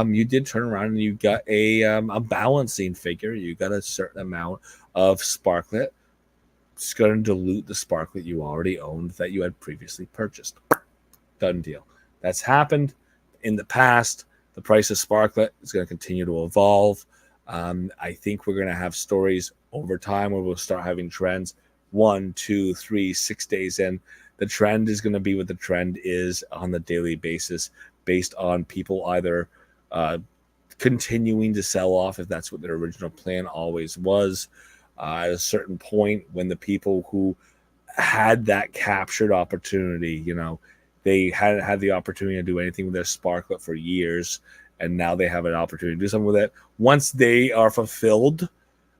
you did turn around and you got a balancing figure. You got a certain amount of Sparklet. It's going to dilute the Sparklet you already owned that you had previously purchased. Done deal. That's happened in the past. The price of Sparklet is going to continue to evolve. I think we're going to have stories over time where we'll start having trends 1, 2, 3, 6 days in. The trend is going to be what the trend is on the daily basis, based on people either continuing to sell off, if that's what their original plan always was. At a certain point, when the people who had that captured opportunity, they hadn't had the opportunity to do anything with their Sparklet for years, and now they have an opportunity to do something with it. Once they are fulfilled,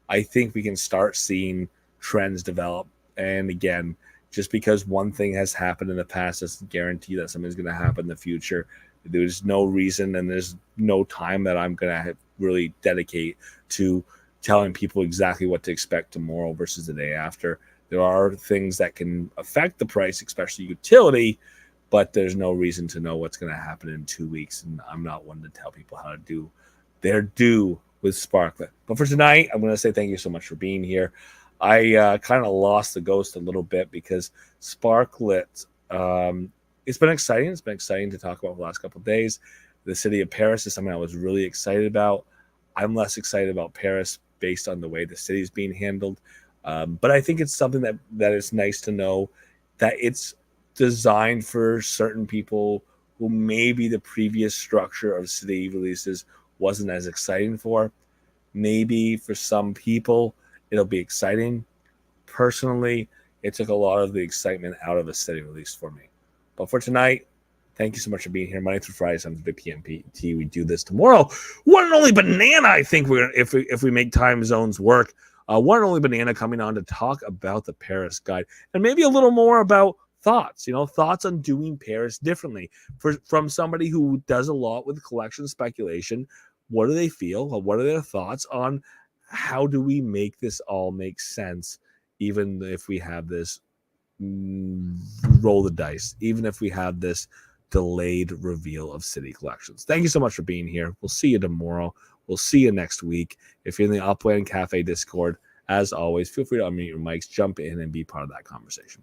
I think we can start seeing trends develop. And again, just because one thing has happened in the past doesn't guarantee that something's going to happen in the future. There's no reason and there's no time that I'm going to really dedicate to telling people exactly what to expect tomorrow versus the day after. There are things that can affect the price, especially utility, but there's no reason to know what's going to happen in 2 weeks. And I'm not one to tell people how to do their due with Sparklet. But for tonight, I'm going to say thank you so much for being here. I kind of lost the ghost a little bit because Sparklet, it's been exciting. It's been exciting to talk about the last couple of days. The city of Paris is something I was really excited about. I'm less excited about Paris based on the way the city is being handled. But I think it's something that is nice to know that it's designed for certain people who maybe the previous structure of city releases wasn't as exciting for. Maybe for some people, it'll be exciting. Personally, it took a lot of the excitement out of a city release for me. But for tonight, thank you so much for being here. Monday through Friday, 7 to p.m. PT. We do this tomorrow. One and only Banana, I think if we make time zones work. One and only Banana coming on to talk about the Paris guide and maybe a little more about thoughts on doing Paris differently. From somebody who does a lot with collection speculation, what do they feel? What are their thoughts on how do we make this all make sense, even if we have this roll the dice, even if we have this delayed reveal of city collections. Thank you so much for being here. We'll see you tomorrow. We'll see you next week. If you're in the Upland Cafe Discord, as always, feel free to unmute your mics, jump in, and be part of that conversation.